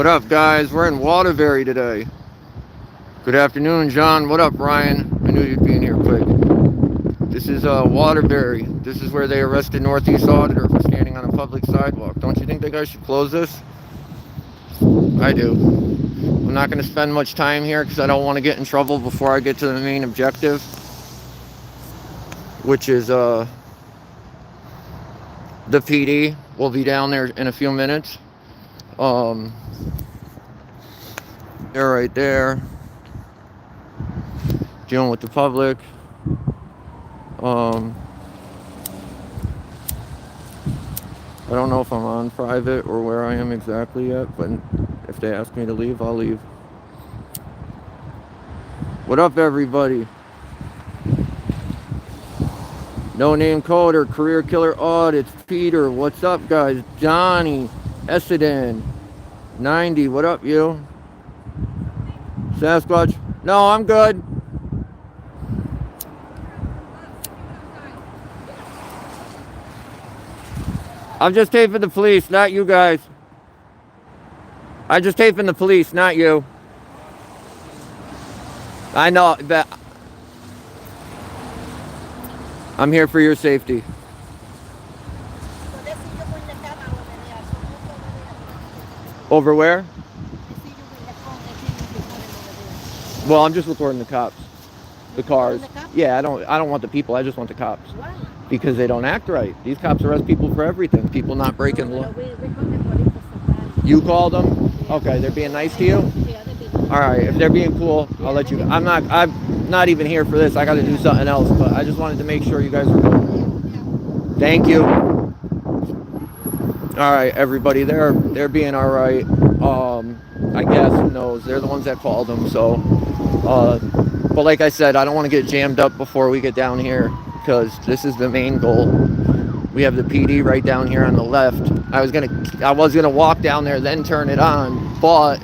What up, guys? We're in Waterbury today. Good afternoon, John. What up, Ryan? I knew you'd be in here quick. This is Waterbury. This is where they arrested Northeast Auditor for standing on a public sidewalk. Don't you think the guy should close this? I do. I'm not going to spend much time here because I don't want to get in trouble before I get to the main objective, which is the PD. We'll be down there in a few minutes. They're right there, dealing with the public. I don't know if I'm on private or where I am exactly yet, but if they ask me to leave, I'll leave. What up, everybody? No Name Coder, Career Killer Audits, Peter. What's up, guys? Johnny, Essendon, 90. What up, you? Sasquatch? No, I'm good. I'm just taping the police, not you guys. I'm just taping the police, not you. I know that. I'm here for your safety. Over where? Well, I'm just recording the cops. The cars. Yeah, I don't want the people. I just want the cops. Why? Because they don't act right. These cops arrest people for everything. People not breaking law. You called them? Okay, they're being nice to you? All right, if they're being cool, I'll let you go. I'm not even here for this. I got to do something else, but I just wanted to make sure you guys were good. Thank you. All right, everybody, they're being all right. I guess, who knows? They're the ones that called them, so. But like I said, I don't want to get jammed up before we get down here, because this is the main goal. We have the PD right down here on the left. I was gonna walk down there, then turn it on, but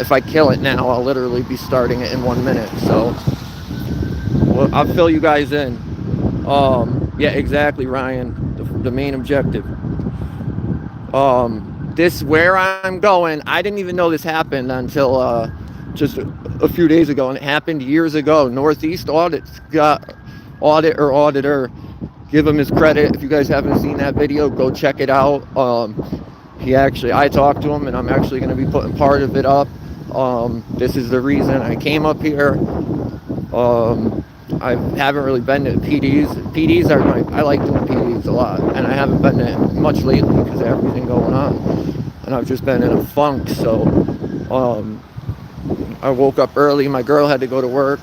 if I kill it now, I'll literally be starting it in 1 minute. So well, I'll fill you guys in. Yeah, exactly, Ryan. The main objective. This where I'm going. I didn't even know this happened until just a few days ago, and it happened years ago. Northeast Audits got auditor. Give him his credit. If you guys haven't seen that video, go check it out. I talked to him, and I'm actually going to be putting part of it up. This is the reason I came up here. I haven't really been to PDs. PDs are I like doing PDs a lot, and I haven't been to much lately because of everything going on, and I've just been in a funk. So I woke up early. My girl had to go to work,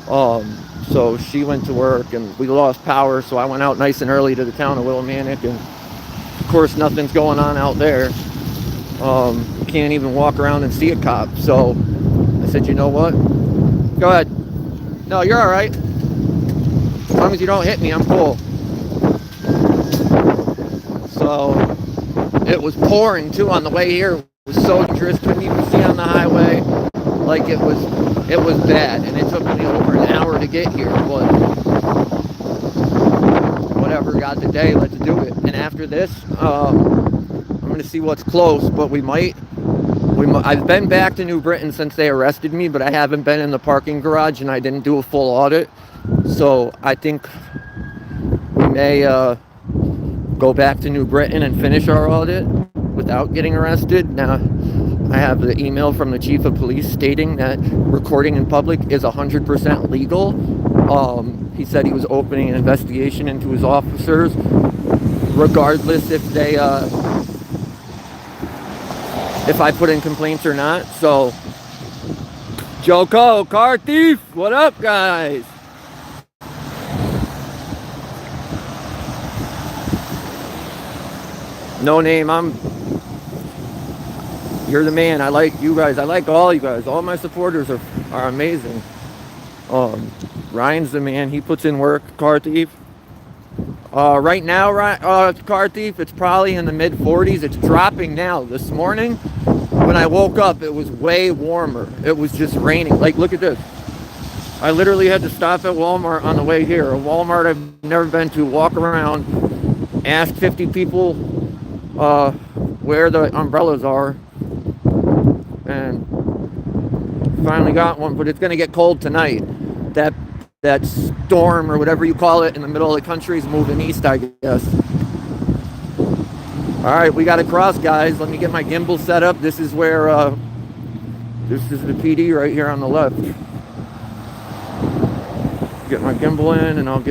so she went to work, and we lost power. So I went out nice and early to the town of Willimantic, and of course nothing's going on out there. Can't even walk around and see a cop. So I said, you know what? Go ahead. No, you're all right. As long as you don't hit me, I'm cool. So it was pouring too on the way here. It was so dangerous. Couldn't even see on the highway. Like it was bad, and it took me over an hour to get here. But whatever, got the day. Let's do it. And after this, I'm gonna see what's close. But we might. I've been back to New Britain since they arrested me, but I haven't been in the parking garage, and I didn't do a full audit. So I think we may go back to New Britain and finish our audit without getting arrested. Now, I have the email from the chief of police stating that recording in public is 100% legal. He said he was opening an investigation into his officers, regardless if I put in complaints or not. So, Joko, car thief, what up, guys? No Name, you're the man. I like you guys. I like all you guys. All my supporters are amazing. Ryan's the man. He puts in work. Car thief. Right now, car thief, it's probably in the mid 40s. It's dropping now. This morning, when I woke up, it was way warmer. It was just raining. Like, look at this. I literally had to stop at Walmart on the way here. A Walmart I've never been to. Walk around, ask 50 people where the umbrellas are, and finally got one, but it's going to get cold tonight. That storm or whatever you call it in the middle of the country is moving east, I guess. All right, we got to cross, guys. Let me get my gimbal set up. This is where this is the PD right here on the left. Get my gimbal in, and I'll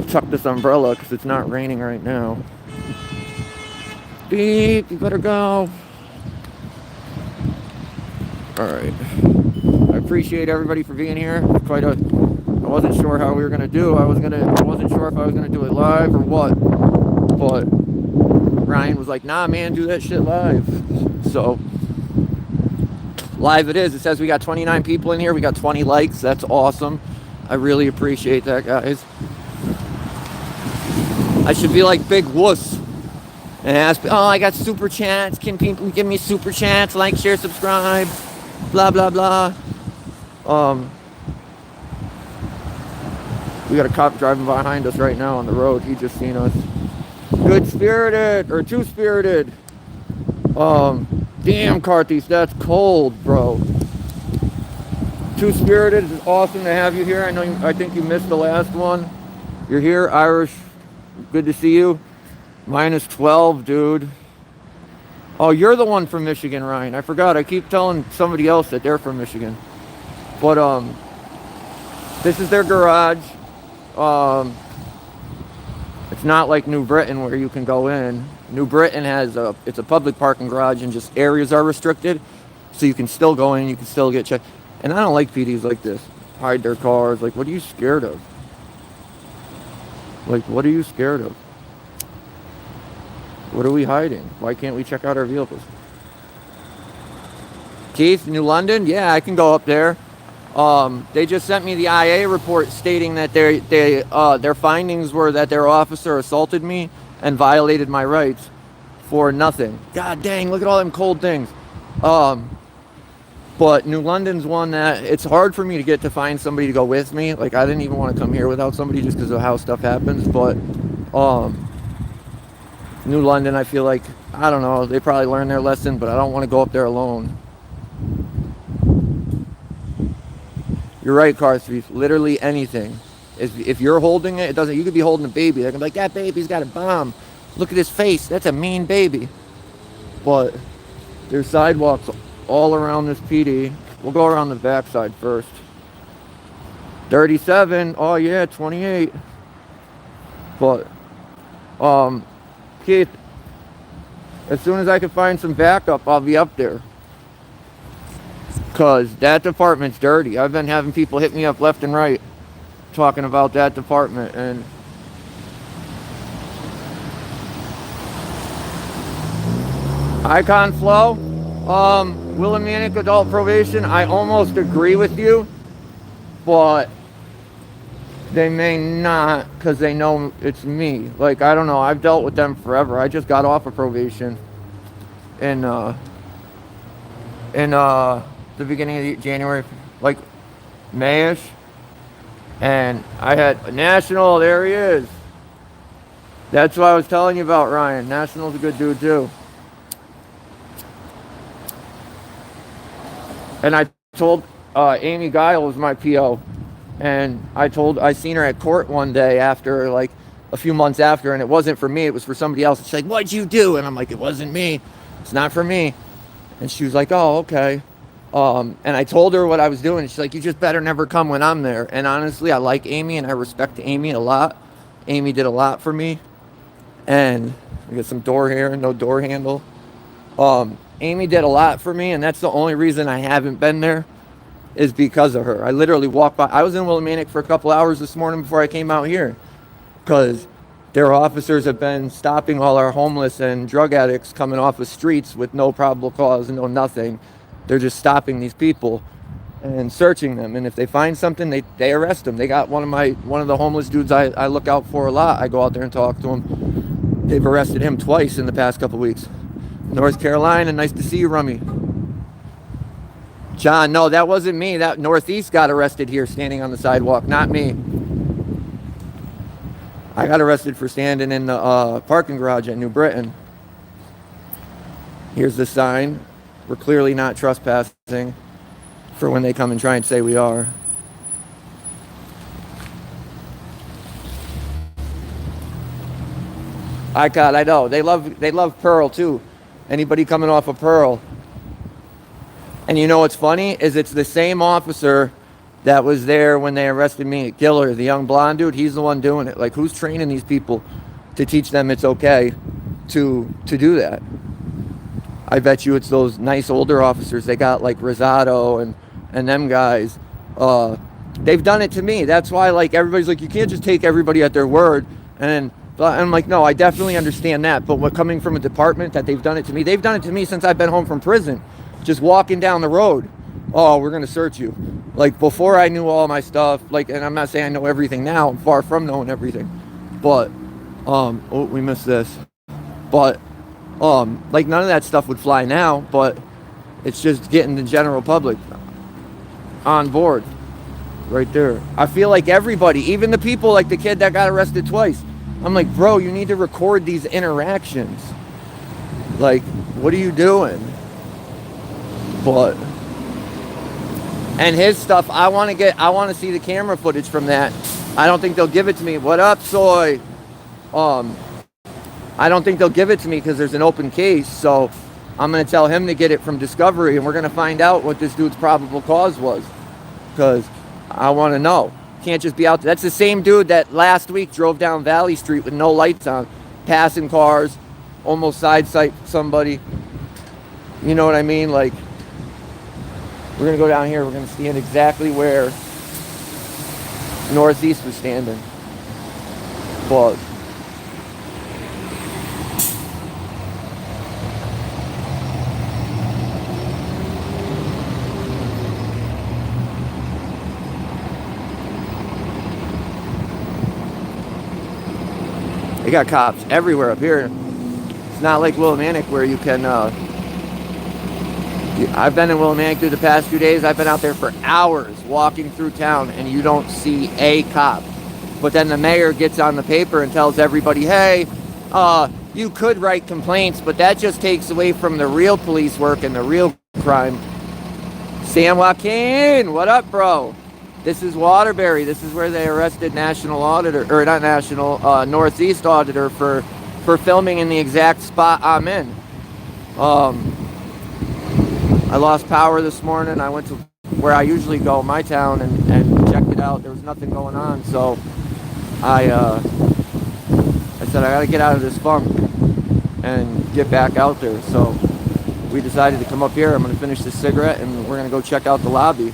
chuck this umbrella because it's not raining right now. Beep, you better go. All right. I appreciate everybody for being here. I wasn't sure how we were gonna do. I wasn't sure if I was gonna do it live or what. But Ryan was like, "Nah, man, do that shit live." So live it is. It says we got 29 people in here. We got 20 likes. That's awesome. I really appreciate that, guys. I should be like Big Wuss and ask, "Oh, I got super chats. Can people give me super chats? Like, share, subscribe, blah blah blah." We got a cop driving behind us right now on the road. He just seen us. Good spirited or two spirited. Damn, Carthies, that's cold, bro. Two spirited, it's awesome to have you here. I think you missed the last one. You're here, Irish. Good to see you. -12, dude. Oh, you're the one from Michigan, Ryan. I forgot. I keep telling somebody else that they're from Michigan. But this is their garage. It's not like New Britain where you can go in. New Britain it's a public parking garage and just areas are restricted, so you can still go in, you can still get checked. And I don't like PDs like this. Hide their cars. Like, what are you scared of? Like, what are you scared of? What are we hiding? Why can't we check out our vehicles? Keith, New London? Yeah, I can go up there. They just sent me the IA report stating that their findings were that their officer assaulted me and violated my rights for nothing. God dang, look at all them cold things. But New London's one that it's hard for me to find somebody to go with me. Like, I didn't even want to come here without somebody just because of how stuff happens. But New London, I feel like, I don't know, they probably learned their lesson, but I don't want to go up there alone. You're right, Carthy. Literally anything. If you're holding it, you could be holding a baby. They're gonna be like, that baby's got a bomb. Look at his face. That's a mean baby. But there's sidewalks all around this PD. We'll go around the backside first. 37. Oh yeah, 28. But Keith, as soon as I can find some backup, I'll be up there. Because that department's dirty. I've been having people hit me up left and right talking about that department. And Icon Flow, Willimantic adult probation, I almost agree with you, but they may not because they know it's me. Like, I don't know. I've dealt with them forever. I just got off of probation in the beginning of January, like Mayish, and I had National. There he is. That's what I was telling you about, Ryan. National's a good dude too. And I told Amy Guile was my PO, and I seen her at court one day after, like a few months after, and it wasn't for me, it was for somebody else. She's like, "What'd you do?" And I'm like, "It wasn't me. It's not for me." And she was like, "Oh, okay." And I told her what I was doing. She's like, "You just better never come when I'm there." And honestly, I like Amy and I respect Amy a lot. Amy did a lot for me. And we got some door here, no door handle. Amy did a lot for me, and that's the only reason I haven't been there is because of her. I literally walked by. I was in Willimantic for a couple hours this morning before I came out here because their officers have been stopping all our homeless and drug addicts coming off the streets with no probable cause, no nothing. They're just stopping these people and searching them, and if they find something, they arrest them. They got one of the homeless dudes I look out for a lot. I go out there and talk to him. They've arrested him twice in the past couple weeks. North Carolina, nice to see you, Rummy. John, no, that wasn't me. That Northeast got arrested here standing on the sidewalk, not me. I got arrested for standing in the parking garage at New Britain. Here's the sign. We're clearly not trespassing for when they come and try and say we are. I know. They love Pearl too. Anybody coming off of Pearl. And you know what's funny is it's the same officer that was there when they arrested me at Giller, the young blonde dude. He's the one doing it. Like, who's training these people to teach them it's okay to do that? I bet you it's those nice older officers. They got like Rosado and them guys. They've done it to me. That's why, like, everybody's like, you can't just take everybody at their word. And I'm like, no, I definitely understand that. But what, coming from a department that they've done it to me, they've done it to me since I've been home from prison. Just walking down the road. Oh, we're going to search you. Like, before I knew all my stuff, like, and I'm not saying I know everything now. I'm far from knowing everything. But, oh, we missed this. But, like, none of that stuff would fly now, but it's just getting the general public on board right there. I feel like everybody, even the people, like the kid that got arrested twice, I'm like, bro, you need to record these interactions. Like, what are you doing? But, and his stuff, I want to see the camera footage from that. I don't think they'll give it to me. What up, Soy? I don't think they'll give it to me because there's an open case. So I'm going to tell him to get it from Discovery, and we're going to find out what this dude's probable cause was. Because I want to know. Can't just be out there. That's the same dude that last week drove down Valley Street with no lights on, passing cars, almost sideswiped somebody. You know what I mean? Like, we're going to go down here. We're going to stand exactly where Northeast was standing. But they got cops everywhere up here. It's not like Willimantic where you can, I've been in Willimantic through the past few days. I've been out there for hours walking through town and you don't see a cop. But then the mayor gets on the paper and tells everybody, hey, you could write complaints, but that just takes away from the real police work and the real crime. San Joaquin, what up, bro? This is Waterbury. This is where they arrested National Auditor, or not National, Northeast Auditor for filming in the exact spot I'm in. I lost power this morning. I went to where I usually go, my town, and checked it out. There was nothing going on, so I said I gotta get out of this funk and get back out there. So we decided to come up here. I'm gonna finish this cigarette and we're gonna go check out the lobby.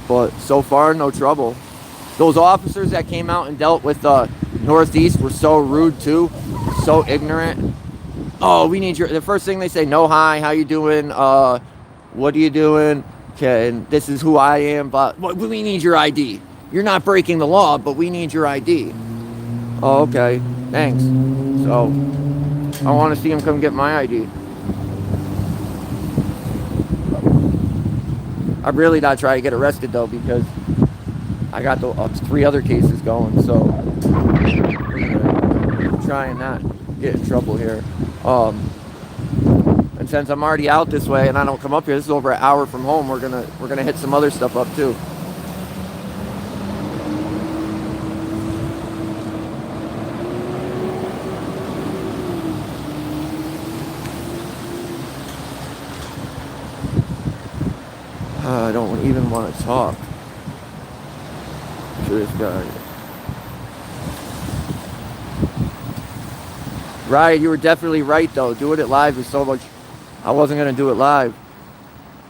But so far, no trouble. Those officers that came out and dealt with Northeast were so rude too, so ignorant. Oh, we need the first thing they say, no, hi, how you doing? What are you doing? Okay, and this is who I am, but we need your ID. You're not breaking the law, but we need your ID. Oh, okay, thanks. So, I want to see him come get my ID. I'm really not trying to get arrested though, because I got 3 other cases going, so I'm trying not to get in trouble here. And since I'm already out this way and I don't come up here, this is over an hour from home, we're gonna hit some other stuff up too. I don't even want to talk to this guy. Right, you were definitely right though. Doing it live is so much. I wasn't going to do it live.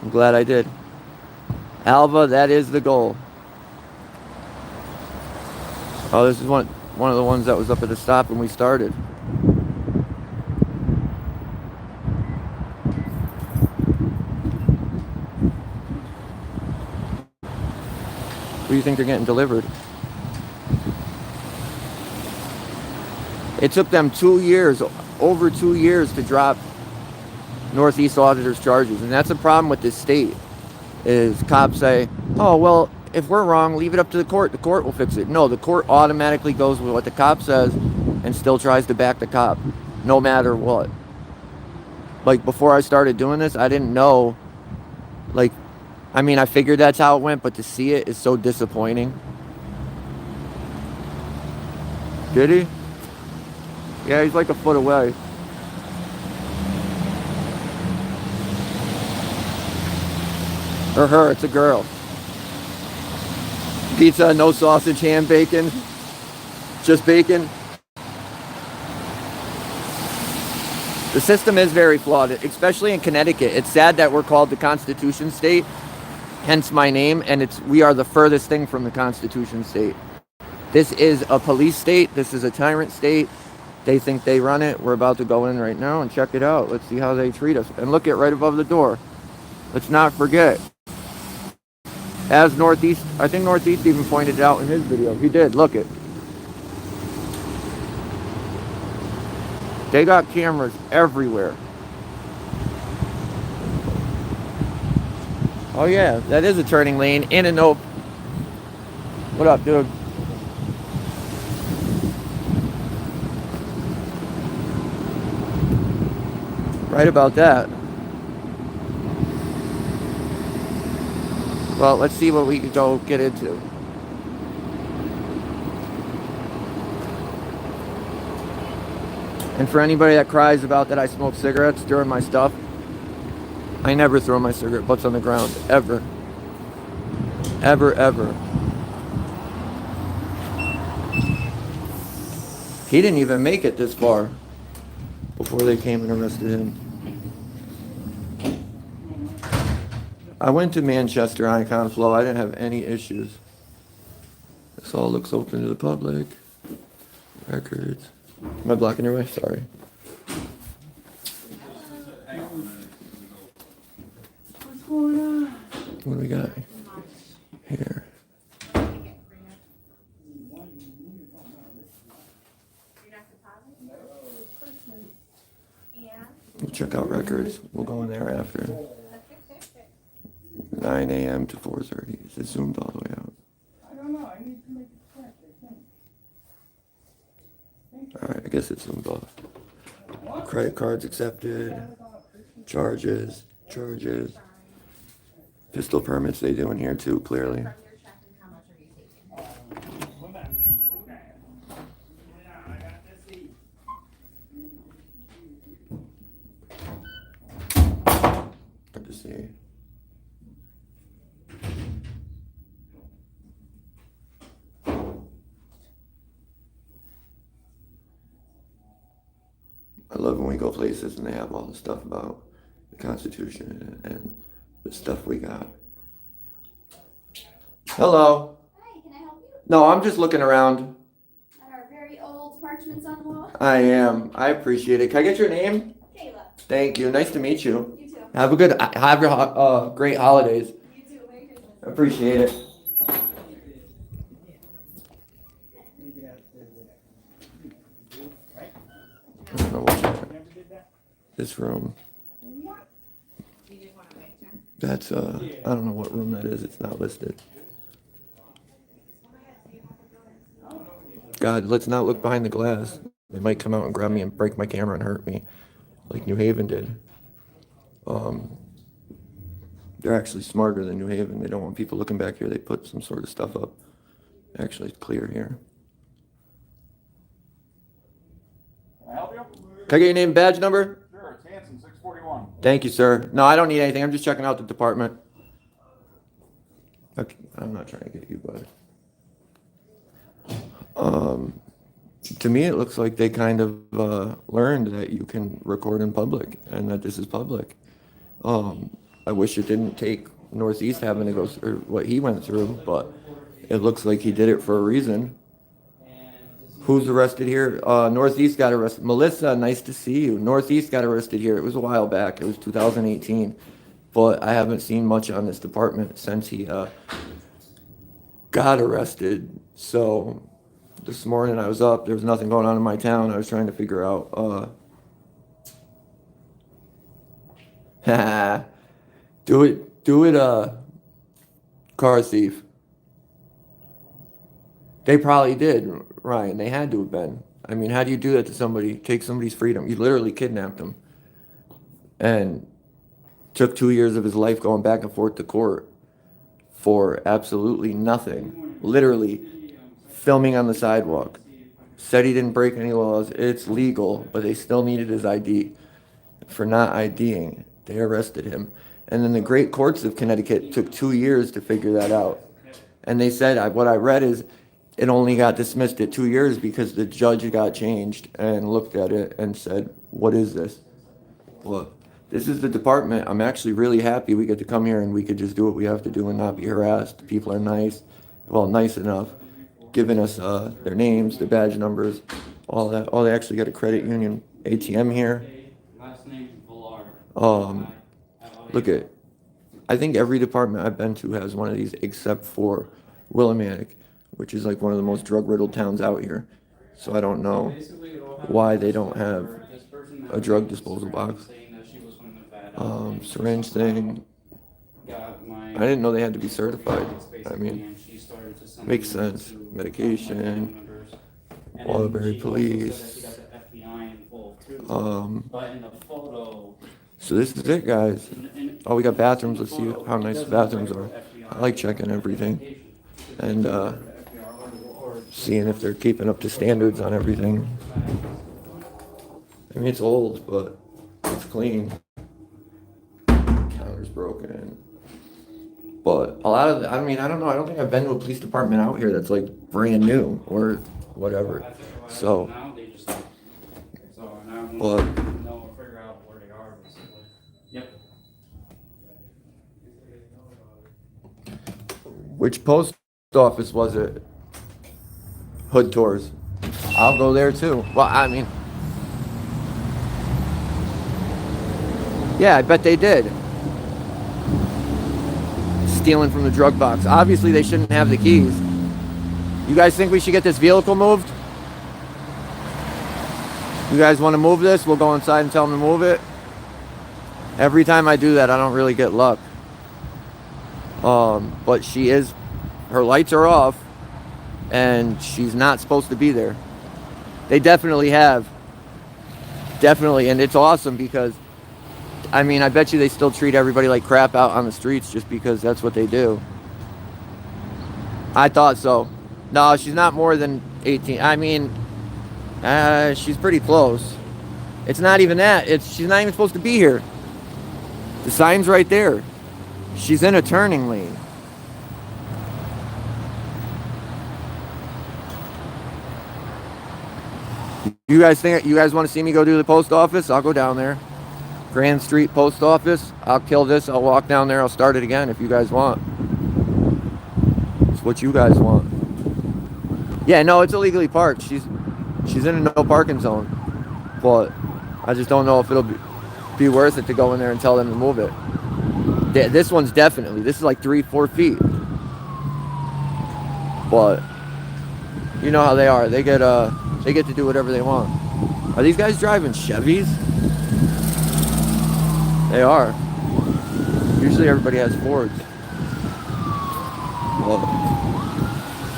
I'm glad I did. Alva, that is the goal. Oh, this is one of the ones that was up at the stop when we started. Who do you think they're getting delivered? It took them 2 years, over 2 years, to drop Northeast Auditor's charges. And that's a problem with this state, is cops say, oh, well, if we're wrong, leave it up to the court. The court will fix it. No, the court automatically goes with what the cop says and still tries to back the cop, no matter what. Like, before I started doing this, I didn't know, like, I mean, I figured that's how it went, but to see it is so disappointing. Did he? Yeah, he's like a foot away. Or her, it's a girl. Pizza, no sausage, ham, bacon. Just bacon. The system is very flawed, especially in Connecticut. It's sad that we're called the Constitution State, hence my name, and we are the furthest thing from the Constitution State. This is a police state. This is a tyrant state. They think they run it. We're about to go in right now and check it out. Let's see how they treat us. And look at right above the door. Let's not forget. As Northeast, I think Northeast even pointed it out in his video. He did. Look it. They got cameras everywhere. Oh yeah, that is a turning lane in and no. What up, dude? Right about that. Well, let's see what we can go get into. And for anybody that cries about that I smoke cigarettes during my stuff, I never throw my cigarette butts on the ground, ever. Ever, ever. He didn't even make it this far before they came and arrested him. I went to Manchester Icon Flow. I didn't have any issues. This all looks open to the public. Records. Am I blocking your way? Sorry. What's going on? What do we got here? We'll check out records. We'll go in there after. 9 a.m. to 4:30. Is it zoomed all the way out? I don't know. I need to make it check, I think. Alright, I guess it's zoomed off. Credit cards accepted. Charges. Pistol permits they do in here too, clearly. Good to see. I love when we go places and they have all the stuff about the Constitution and the stuff we got. Hello. Hi, can I help you? No, I'm just looking around. At our very old parchments on the wall? I am. I appreciate it. Can I get your name? Kayla. Thank you. Nice to meet you. You too. Have your great holidays. You too. Merry Christmas. Appreciate it. I don't know what's this room. That's I don't know what room that is. It's not listed. God, let's not look behind the glass. They might come out and grab me and break my camera and hurt me, like New Haven did. They're actually smarter than New Haven. They don't want people looking back here. They put some sort of stuff up. Actually, it's clear here. Can I help you? Can I get your name and badge number? Sure, it's Hanson, 641. Thank you, sir. No, I don't need anything. I'm just checking out the department. Okay, I'm not trying to get you, bud. To me, it looks like they kind of learned that you can record in public and that this is public. I wish it didn't take Northeast having to go through what he went through, but it looks like he did it for a reason. Who's arrested here? Northeast got arrested. Melissa, nice to see you. Northeast got arrested here. It was a while back. It was 2018. But I haven't seen much on this department since he got arrested. So this morning I was up. There was nothing going on in my town. I was trying to figure out. Do it, car thief. They probably did, Ryan. They had to have been. I mean, how do you do that to somebody? Take somebody's freedom. You literally kidnapped them. and took 2 years of his life going back and forth to court for absolutely nothing. Literally filming on the sidewalk. Said he didn't break any laws. It's legal, but they still needed his ID. For not IDing, they arrested him. And then the great courts of Connecticut took 2 years to figure that out. And they said, what I read is it only got dismissed at 2 years because the judge got changed and looked at it and said, what is this? Well, this is the department. I'm actually really happy we get to come here and we could just do what we have to do and not be harassed. People are nice, well, nice enough, giving us their names, their badge numbers, all that. Oh, they actually got a credit union ATM here. Look at, I think every department I've been to has one of these except for Willimantic, which is like one of the most drug-riddled towns out here. So I don't know why they don't have a drug disposal box. Syringe thing. I didn't know they had to be certified. I mean, makes sense. Medication. Waterbury police. So this is it, guys. Oh, we got bathrooms. Let's see how nice the bathrooms are. I like checking everything and seeing if they're keeping up to standards on everything. I mean, it's old, but it's clean. Counter's broken. But a lot of, I mean, I don't know. I don't think I've been to a police department out here that's like brand new or whatever. So, but which post office was it? Hood Tours. I'll go there too. Well, I mean, yeah, I bet they did. Stealing from the drug box. Obviously, they shouldn't have the keys. You guys think we should get this vehicle moved? You guys want to move this? We'll go inside and tell them to move it. Every time I do that, I don't really get luck. But she is, her lights are off, and she's not supposed to be there. They definitely have. Definitely, and it's awesome because, I mean, I bet you they still treat everybody like crap out on the streets just because that's what they do. I thought so. No, she's not more than 18. I mean, she's pretty close. It's not even that. She's not even supposed to be here. The sign's right there. She's in a turning lane. You guys want to see me go to the post office? I'll go down there. Grand Street Post Office. I'll kill this. I'll walk down there. I'll start it again if you guys want. It's what you guys want. Yeah, no, it's illegally parked. She's in a no parking zone. But I just don't know if it'll be worth it to go in there and tell them to move it. This one's definitely. This is like 3-4 feet. But you know how they are. They get to do whatever they want. Are these guys driving Chevys? They are. Usually everybody has Fords. Well,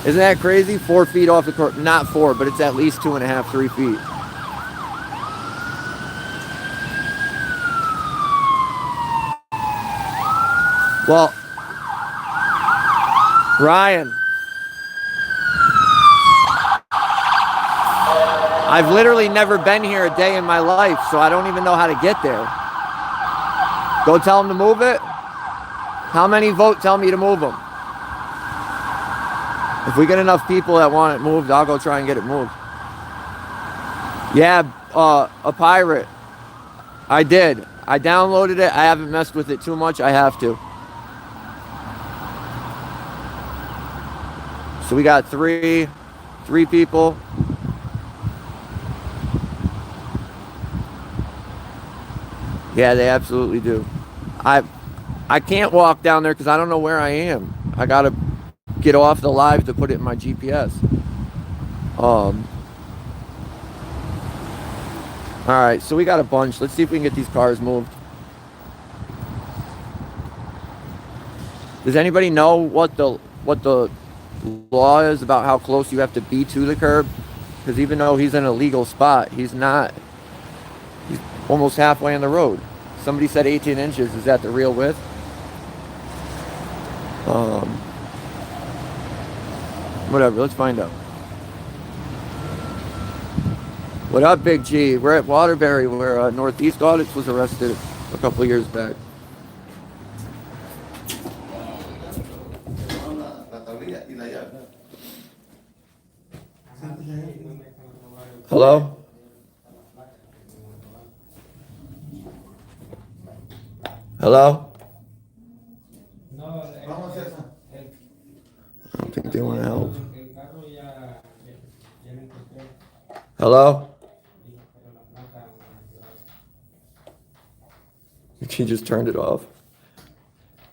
isn't that crazy? 4 feet off the court. Not 4, but it's at least 2.5, 3 feet. Well, Ryan, I've literally never been here a day in my life, so I don't even know how to get there. Go tell them to move it? How many vote tell me to move them? If we get enough people that want it moved, I'll go try and get it moved. Yeah, a pirate. I did. I downloaded it. I haven't messed with it too much. I have to. So we got three people. Yeah, they absolutely do. I can't walk down there because I don't know where I am. I gotta get off the live to put it in my GPS. All right, so we got a bunch. Let's see if we can get these cars moved. Does anybody know what the law is about how close you have to be to the curb? Because even though he's in a legal spot, he's almost halfway on the road. Somebody said 18 inches. Is that the real width? Whatever, let's find out. What up, Big G? We're at Waterbury, where Northeast Audits was arrested a couple of years back. Hello? Hello? I don't think they want to help. Hello? She just turned it off.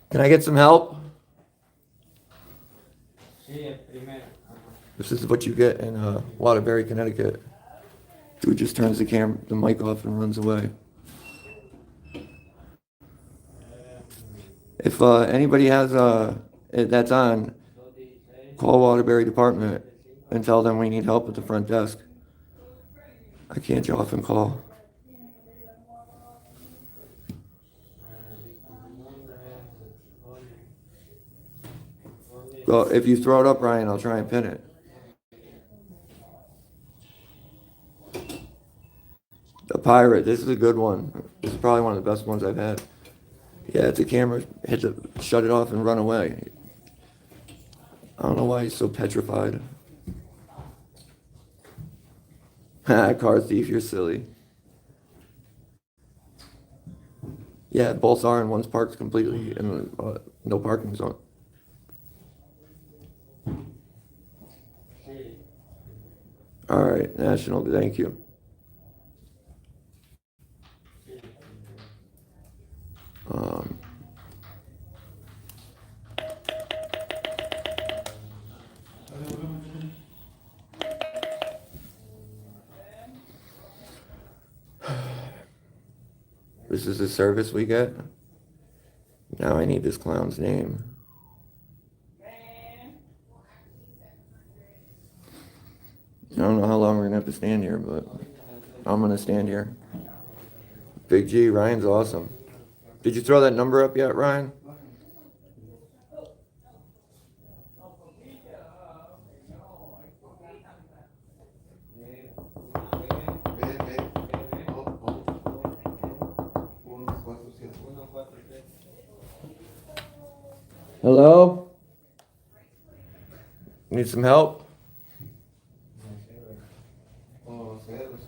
Can I get some help? This is what you get in Waterbury, Connecticut. Dude just turns the mic off and runs away. If anybody has that's on, call Waterbury Department and tell them we need help at the front desk. I can't often call. Well, if you throw it up, Ryan, I'll try and pin it. The pirate, this is a good one. This is probably one of the best ones I've had. Yeah, it's a camera. Had to shut it off and run away. I don't know why he's so petrified. Ha, car thief, you're silly. Yeah, both are, and one's parked completely in no parking zone. All right, National, thank you. This is the service we get. Now I need this clown's name. I don't know how long we're gonna have to stand here, but I'm gonna stand here. Big G, Ryan's awesome. Did you throw that number up yet, Ryan? Hello? Need some help?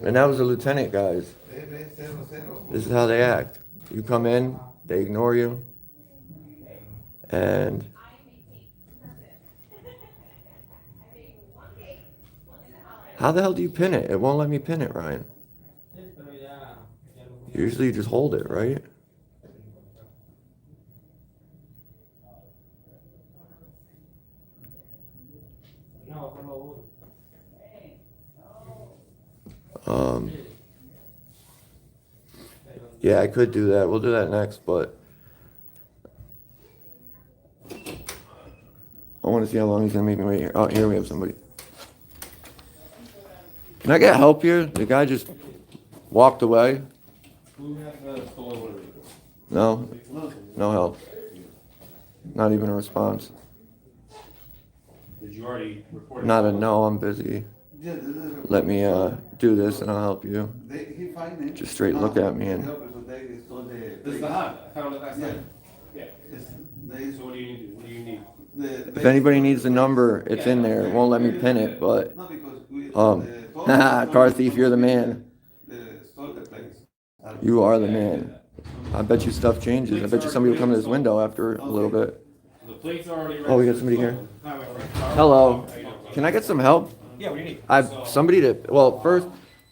And that was a lieutenant, guys. This is how they act. You come in, they ignore you, and how the hell do you pin it? It won't let me pin it, Ryan. Usually you just hold it, right? Yeah, I could do that. We'll do that next, but I want to see how long he's going to make me wait here. Oh, here we have somebody. Can I get help here? The guy just walked away. No? No help. Not even a response. Did you already report? Not a no, I'm busy. Let me do this and I'll help you. Just straight look at me and... This is the Honda. I found it last night. Yeah. So what do you need? What do you need? If anybody needs the number, it's in there. It won't let me pin it, but... car thief, you're the man. You are the man. I bet you stuff changes. I bet you somebody will come to this window after a little bit. The plates are already. Oh, we got somebody here. Hello. Can I get some help? Yeah, what do you need? Well, first,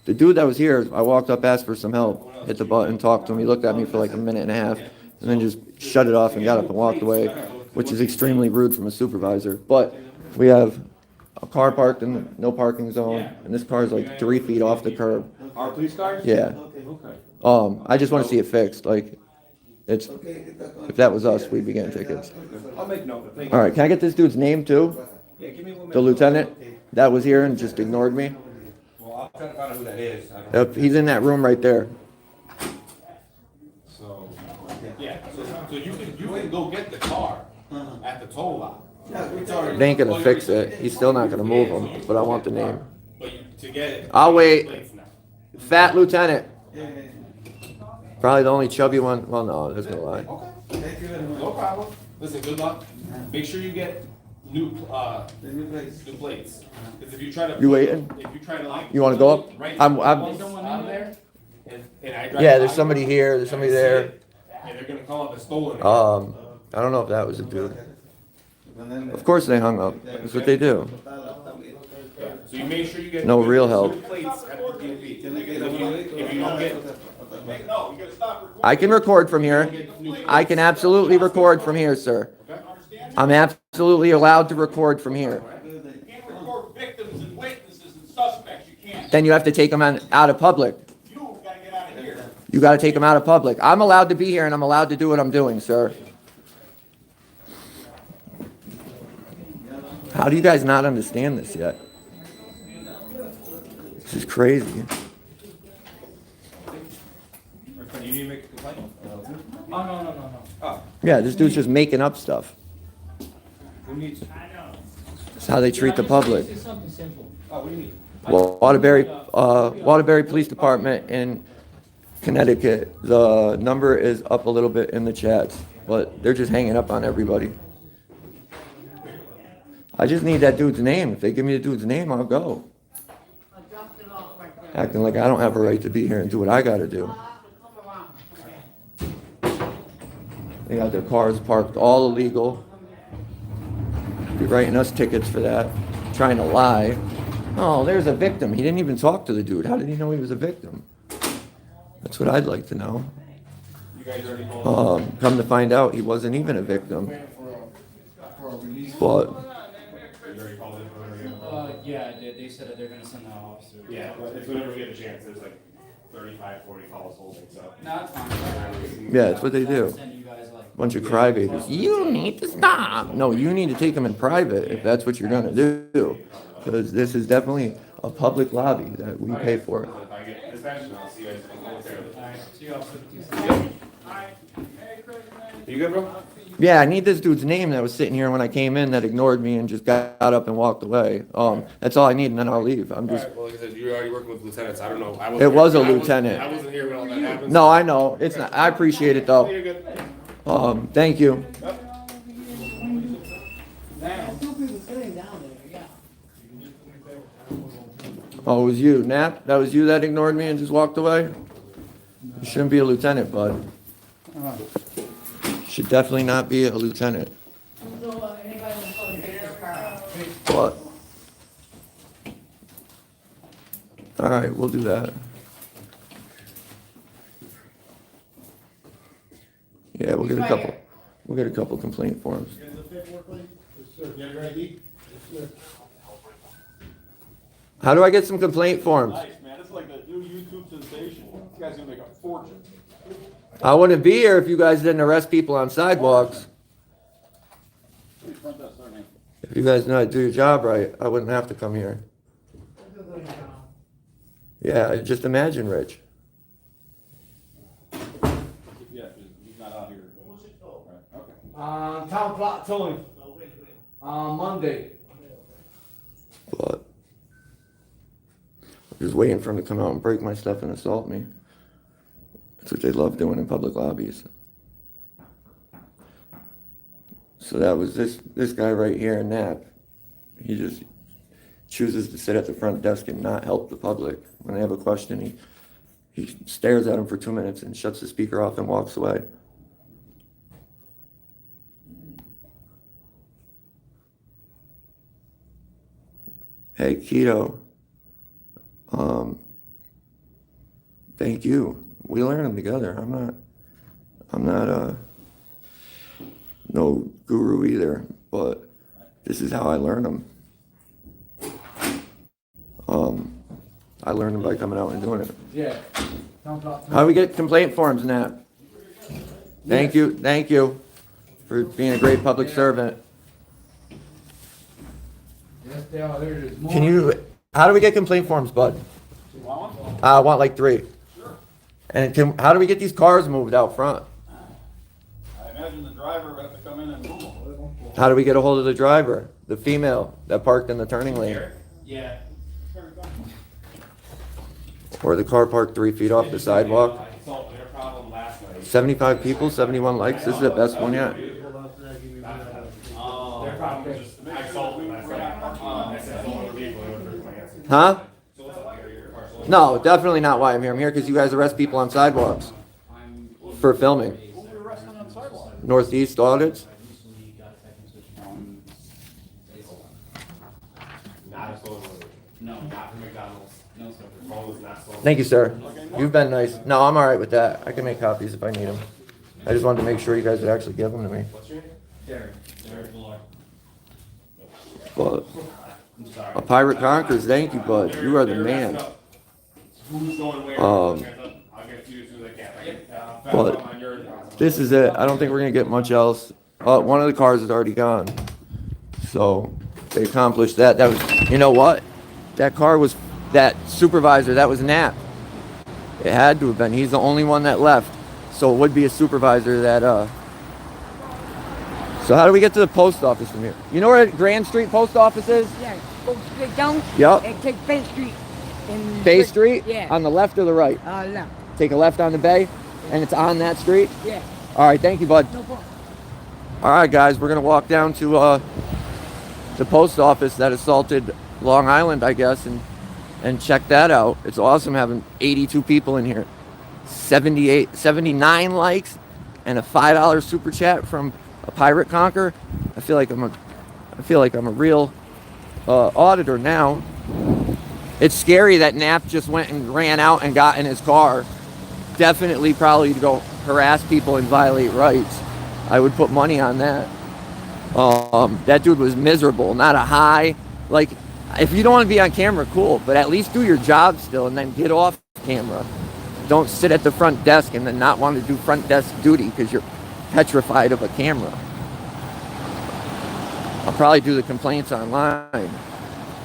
the dude that was here, I walked up, asked for some help, hit the button, talked to him. He looked at me for like a minute and a half, and then just shut it off and got up and walked away, which is extremely rude from a supervisor. But we have a car parked in no parking zone, and this car is like 3 feet off the curb. Our police cars? Yeah. Okay. I just want to see it fixed. Like, if that was us, we'd be getting tickets. I'll make note. All right, can I get this dude's name too? Yeah, give me 1 minute. The lieutenant that was here and just ignored me. Well, I'll try to find out who that is. He's in that room right there. So. toll lock. They ain't gonna fix it. He's still not gonna move them, but I want the name. But to get it. I'll wait. plates now. Fat Lieutenant. Probably the only chubby one. Well, no, there's no lie. Okay. Thank you. No problem. Listen, good luck. Make sure you get new plates. Because if you try to. You waiting? If you try to like. You wanna go up? Right. I'm- Out there. And I drive Yeah, there's by, somebody here. There's and I somebody see there. it, And they're gonna call up a stolen. I don't know if that was a dude. Of course they hung up. That's what they do. So you make sure you get. No new- real help. new plates at the DMV. If you don't get. No, you gotta stop recording. I can record from here. I can absolutely record from here, sir. I'm absolutely allowed to record from here. You can't record victims and witnesses and suspects, you can't. Then you have to take them out of public. You gotta get out of here. You gotta take them out of public. I'm allowed to be here and I'm allowed to do what I'm doing, sir. How do you guys not understand this yet? This is crazy. You need to make a complaint? Oh, no. Oh, Yeah, this dude's just making up stuff. who needs? That's how they treat the public. It's something simple. Oh, what do you need? Well, Waterbury Police Department in Connecticut, the number is up a little bit in the chats, but they're just hanging up on everybody. I just need that dude's name. If they give me the dude's name, I'll go. I dropped it off right there. Acting like I don't have a right to be here and do what I gotta do. Come around. They got their cars parked all illegal. Be writing us tickets for that, trying to lie. Oh, there's a victim. He didn't even talk to the dude. How did he know he was a victim? That's what I'd like to know. You guys already told. Come to find out, he wasn't even a victim. But You already called it for whatever. Yeah, they said that they're gonna send an officer. Yeah, but it's whenever we get a chance, there's like 35, 40 calls holding, so. No, it's fine. yeah, that's what they do. Send you guys like. Bunch of crybabies. You need to stop. No, you need to take them in private if that's what you're gonna do. Because this is definitely a public lobby that we pay for. If I get dispatched, I'll see you guys momentarily. Alright, see you all Tuesday. You good, bro? Yeah, I need this dude's name that was sitting here when I came in that ignored me and just got up and walked away. That's all I need, and then I'll leave. I'm just. Alright, well, like I said, you're already working with lieutenants, I don't know. I wasn't It was a here- I wasn't- lieutenant. I wasn't here when all that happened. No, I know. It's not. I appreciate it though. You're good. Thank you. Oh, it was you, Nap? That was you that ignored me and just walked away? You shouldn't be a lieutenant, bud. Should definitely not be a lieutenant. What? All right, we'll do that. Yeah, we'll get a couple. We'll get a couple complaint forms. How do I get some complaint forms? Nice, man, it's like a new YouTube sensation. This guy's gonna make a fortune. I wouldn't be here if you guys didn't arrest people on sidewalks. Please front desk, sir, man. If you guys know how to do your job right, I wouldn't have to come here. Yeah, just imagine, Rich. Yeah, he's not out here. Right, okay. Town plot, Tony. Monday. But I'm just waiting for him to come out and break my stuff and assault me. That's what they love doing in public lobbies. So that was this guy right here, Nap. He just chooses to sit at the front desk and not help the public. When they have a question, he stares at him for 2 minutes and shuts the speaker off and walks away. Hey, Keto. Thank you. We learn them together. I'm not no guru either, but this is how I learn them. I learned them by coming out and doing it. Yeah. Town plot. How do we get complaint forms, Nat? Thank you for being a great public servant. Yes, they are. There it is. How do we get complaint forms, bud? You want one? I want like 3. Sure. And how do we get these cars moved out front? I imagine the driver will have to come in and move them. How do we get a hold of the driver? The female that parked in the turning lane? Here? Yeah. Or the car parked 3 feet off the sidewalk? I solved their problem last night. 75 people, 71 likes. This is the best one yet. Their problem was just, I solved it last night. I said, "Sold other people." It was my answer. Huh? So what's up, your car sold? No, definitely not why I'm here. I'm here because you guys arrest people on sidewalks for filming. Northeast audits. Not a stolen order. No. Not from McDonald's. No, sir. The phone was not stolen. Thank you, sir. You've been nice. No, I'm all right with that. I can make copies if I need them. I just wanted to make sure you guys would actually give them to me. What's your name? Derek Malloy. But I'm sorry. a pirate conquers. Thank you, bud. You are the man. Who's going where? I'll get to you as soon as I can. I can, But on your. this is it. I don't think we're gonna get much else. One of the cars is already gone, so they accomplished that. That was, you know what? That car was that supervisor. That was Knapp. It had to have been. He's the only one that left, so it would be a supervisor that. So how do we get to the post office from here? You know where Grand Street Post Office is? Yeah, go straight down. Yep. And take Bay Street. And Bay Street? Yeah. On the left or the right? Left. Take a left on the Bay, and it's on that street? Yeah. All right, thank you, bud. No problem. All right, guys, we're going to walk down to the post office that assaulted Long Island, I guess, and check that out. It's awesome having 82 people in here. 79 likes, and a $5 super chat from a pirate conquer. I feel like I'm a real auditor now. It's scary that Knapp just went and ran out and got in his car. Definitely probably to go harass people and violate rights. I would put money on that. That dude was miserable, not a high. Like, if you don't want to be on camera, cool, but at least do your job still and then get off camera. Don't sit at the front desk and then not want to do front desk duty because you're petrified of a camera. I'll probably do the complaints online.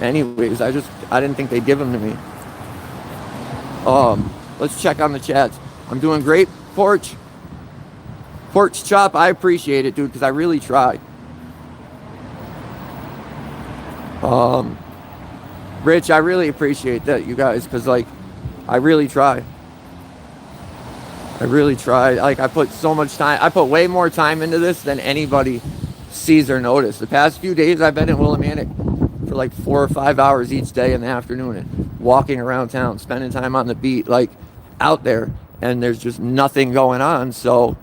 Anyways, I didn't think they'd give them to me. Let's check on the chats. I'm doing great, Porch Chop. I appreciate it, dude, because I really try. Rich, I really appreciate that, you guys, because like I really try. Like, I put so much time. I put way more time into this than anybody sees or notice. The past few days I've been in Willimantic for like 4 or 5 hours each day in the afternoon and walking around town, spending time on the beat, like out there, and there's just nothing going on, so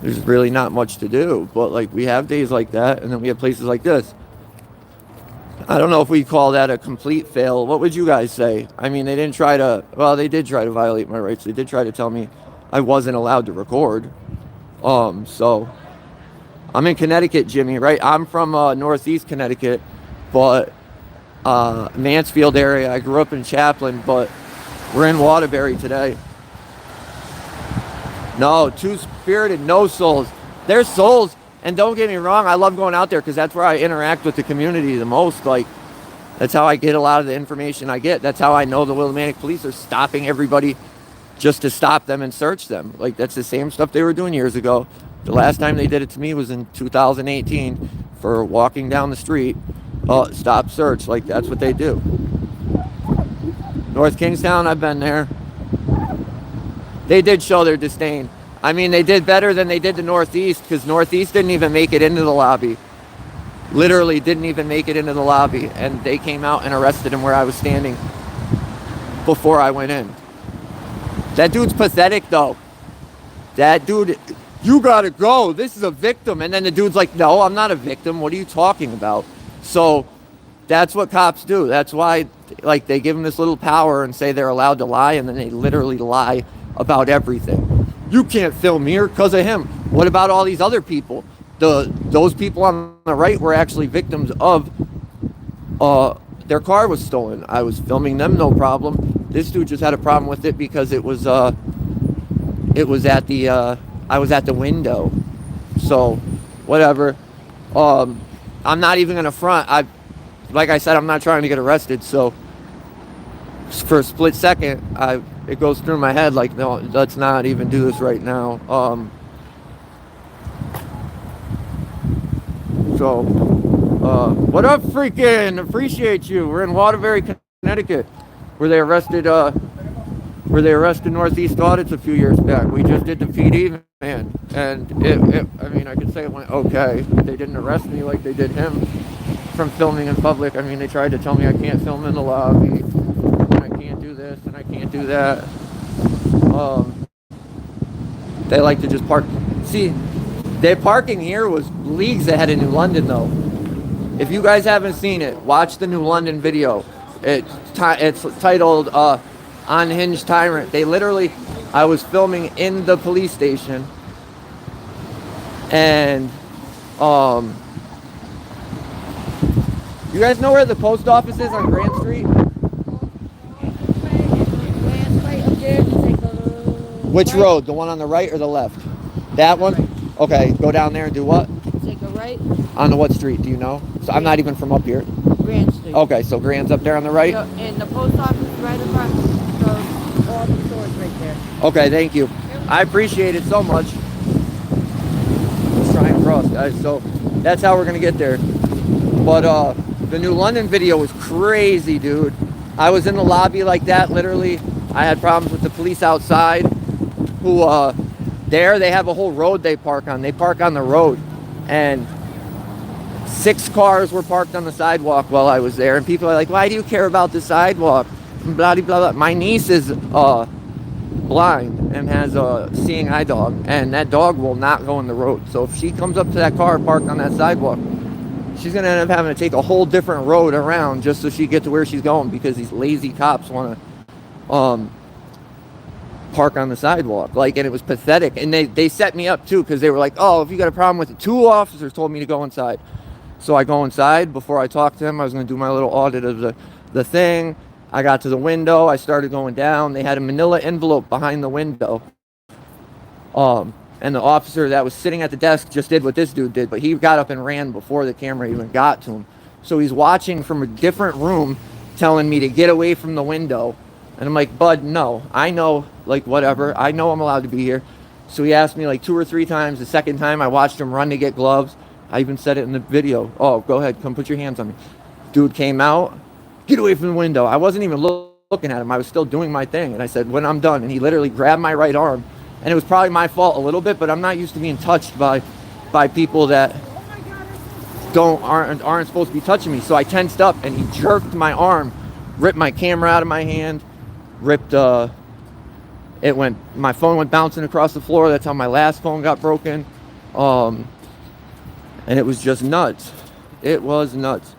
there's really not much to do. But like, we have days like that, and then we have places like this. I don't know if we call that a complete fail. What would you guys say? I mean, they did try to violate my rights. They did try to tell me I wasn't allowed to record. So I'm in Connecticut, Jimmy, right? I'm from Northeast Connecticut, but Mansfield area. I grew up in Chaplin, but we're in Waterbury today. No, two-spirited, no souls. There's souls. And don't get me wrong, I love going out there because that's where I interact with the community the most. Like, that's how I get a lot of the information I get. That's how I know the Willimantic police are stopping everybody just to stop them and search them. Like, that's the same stuff they were doing years ago. The last time they did it to me was in 2018 for walking down the street. Stop, search. Like, that's what they do. North Kingstown, I've been there. They did show their disdain. I mean, they did better than they did the Northeast, because Northeast didn't even make it into the lobby. Literally didn't even make it into the lobby. And they came out and arrested him where I was standing before I went in. That dude's pathetic, though. That dude, you gotta go. This is a victim. And then the dude's like, no, I'm not a victim. What are you talking about? So that's what cops do. That's why, like, they give them this little power and say they're allowed to lie, and then they literally lie about everything. You can't film here because of him. What about all these other people? Those people on the right were actually victims of their car was stolen. I was filming them, no problem. This dude just had a problem with it because it was at the I was at the window. So whatever. I'm not even gonna front. Like I said, I'm not trying to get arrested, so for a split second it goes through my head like, no, let's not even do this right now. So, what up, freaking? Appreciate you. We're in Waterbury, Connecticut, where they arrested Northeast Audits a few years back. We just did the PD, man, and I mean, I could say it went okay. They didn't arrest me like they did him from filming in public. I mean, they tried to tell me I can't film in the lobby, and I can't do this, and I can't do that. They like to just park. See, their parking here was leagues ahead of New London, though. If you guys haven't seen it, watch the New London video. It's titled Unhinged Tyrant. They literally, I was filming in the police station, and you guys know where the post office is on Grand Street? Which road? The one on the right or the left? That one? Okay, go down there and do what? Take a right. On the what street, do you know? So I'm not even from up here. Grand Street. Okay, so Grand's up there on the right? And the post office right in front. So all the stores right there. Okay, thank you. I appreciate it so much. Let's try and cross, guys. So that's how we're gonna get there. But the New London video was crazy, dude. I was in the lobby like that, literally. I had problems with the police outside who there they have a whole road they park on. They park on the road, and 6 cars were parked on the sidewalk while I was there, and people are like, why do you care about the sidewalk? Blah, blah, blah. My niece is blind and has a seeing eye dog, and that dog will not go in the road. So if she comes up to that car parked on that sidewalk, she's gonna end up having to take a whole different road around just so she can get to where she's going, because these lazy cops want to park on the sidewalk. Like, and it was pathetic. And they set me up too, because they were like, oh, if you got a problem with it, 2 officers told me to go inside. So I go inside. Before I talked to him, I was going to do my little audit of the thing. I got to the window. I started going down. They had a manila envelope behind the window. And the officer that was sitting at the desk just did what this dude did, but he got up and ran before the camera even got to him. So he's watching from a different room, telling me to get away from the window. And I'm like, bud, no, I know, like, whatever. I know I'm allowed to be here. So he asked me like 2 or 3 times. The second time I watched him run to get gloves. I even said it in the video. Oh, go ahead, come put your hands on me. Dude came out, get away from the window. I wasn't even looking at him. I was still doing my thing. And I said, when I'm done. And he literally grabbed my right arm. And it was probably my fault a little bit, but I'm not used to being touched by people that aren't supposed to be touching me. So I tensed up, and he jerked my arm, ripped my camera out of my hand, ripped my phone went bouncing across the floor. That's how my last phone got broken. And it was just nuts. It was nuts.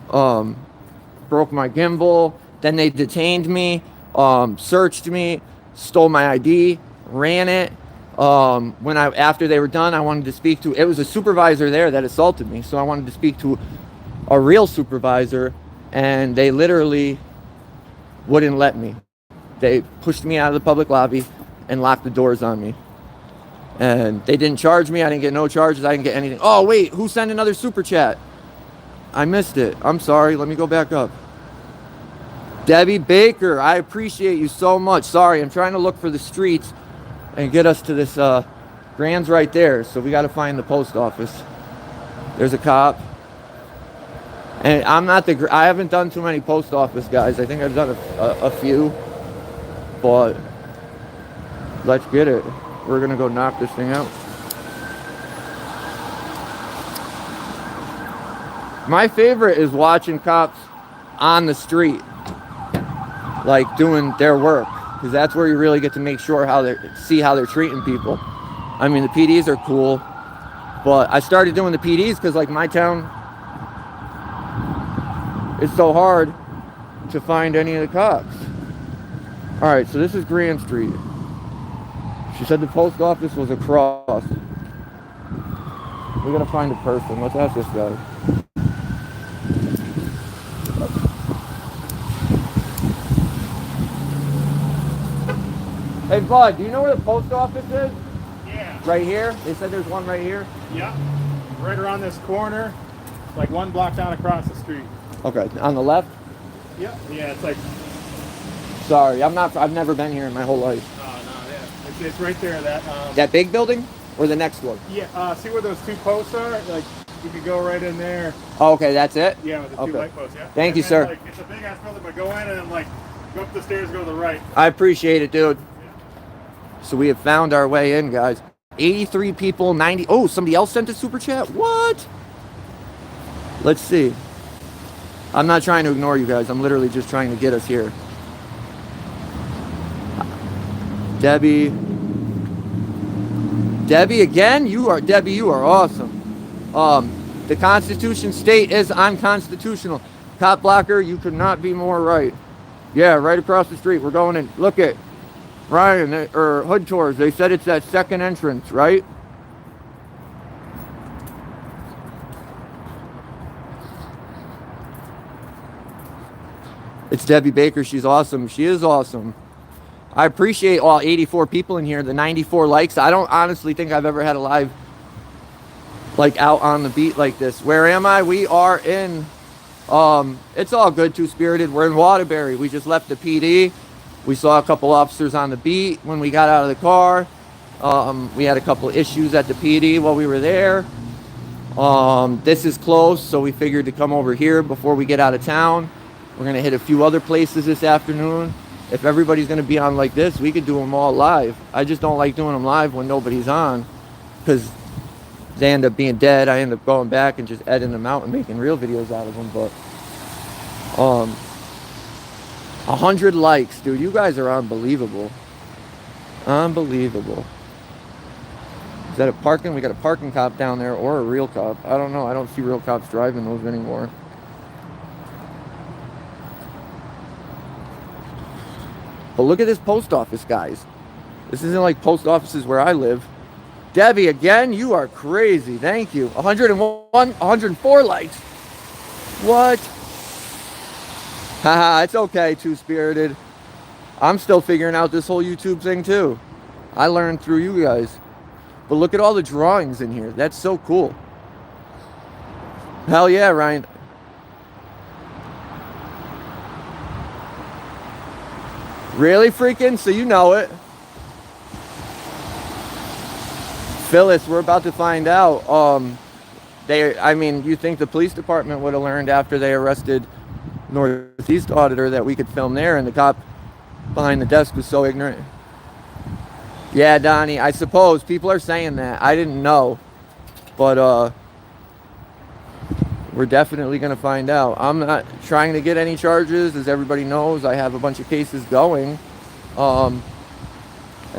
Broke my gimbal. Then they detained me, searched me, stole my ID, ran it. After they were done, I wanted to speak to, it was a supervisor there that assaulted me. So I wanted to speak to a real supervisor, and they literally wouldn't let me. They pushed me out of the public lobby and locked the doors on me. And they didn't charge me. I didn't get no charges. I didn't get anything. Oh, wait, who sent another super chat? I missed it. I'm sorry. Let me go back up. Debbie Baker, I appreciate you so much. Sorry, I'm trying to look for the streets and get us to this, Grand's right there. So we got to find the post office. There's a cop. And I haven't done too many post office guys. I think I've done a few. But let's get it. We're going to go knock this thing out. My favorite is watching cops on the street, like doing their work, because that's where you really get to make sure see how they're treating people. I mean, the PDs are cool, but I started doing the PDs because, like, my town, it's so hard to find any of the cops. All right, so this is Grand Street. She said the post office was across. We gotta find a person. Let's ask this guy. Hey, bud, do you know where the post office is? Yeah. Right here? They said there's one right here. Yeah. Right around this corner, like 1 block down across the street. Okay, on the left? Yep. Yeah, it's like, Sorry, I've never been here in my whole life. no, yeah. It's right there, That big building or the next one? yeah, see where those 2 posts are? Like, You can go right in there. Oh, okay, that's it? Yeah, with the two Okay. light posts. Yeah. Thank And you, then, sir. Like, it's a big ass building, but go in and then like go up the stairs, go to the right. I appreciate it, dude. So we have found our way in, guys. 83 people, 90. Oh, somebody else sent a super chat? What? Let's see. I'm not trying to ignore you guys. I'm literally just trying to get us here. Debbie. Debbie again? Debbie, you are awesome. The Constitution State is unconstitutional. Cop blocker, you could not be more right. Yeah, right across the street. We're going in. Look at Ryan or Hood Tours. They said it's that second entrance, right? It's Debbie Baker. She's awesome. She is awesome. I appreciate all 84 people in here, the 94 likes. I don't honestly think I've ever had a live like out on the beat like this. Where am I? We are in it's all good, Two-Spirited. We're in Waterbury. We just left the PD. We saw a couple officers on the beat when we got out of the car. We had a couple issues at the PD while we were there. This is close, so we figured to come over here before we get out of town. We're gonna hit a few other places this afternoon. If everybody's gonna be on like this, we could do them all live. I just don't like doing them live when nobody's on, because they end up being dead. I end up going back and just editing them out and making real videos out of them. But 100 likes, dude. You guys are unbelievable. Unbelievable. Is that a parking? We got a parking cop down there, or a real cop. I don't know. I don't see real cops driving those anymore. But look at this post office, guys. This isn't like post offices where I live. Debbie, again, you are crazy. Thank you. 101, 104 likes. What? Haha, it's okay, Two-Spirited. I'm still figuring out this whole YouTube thing, too. I learned through you guys. But look at all the drawings in here. That's so cool. Hell yeah, Ryan. Really, freaking? So you know it. Phyllis, we're about to find out. I mean, you think the police department would have learned after they arrested Northeast Auditor that we could film there, and the cop behind the desk was so ignorant. Yeah, Donnie, I suppose people are saying that. I didn't know, but we're definitely going to find out. I'm not trying to get any charges. As everybody knows, I have a bunch of cases going, and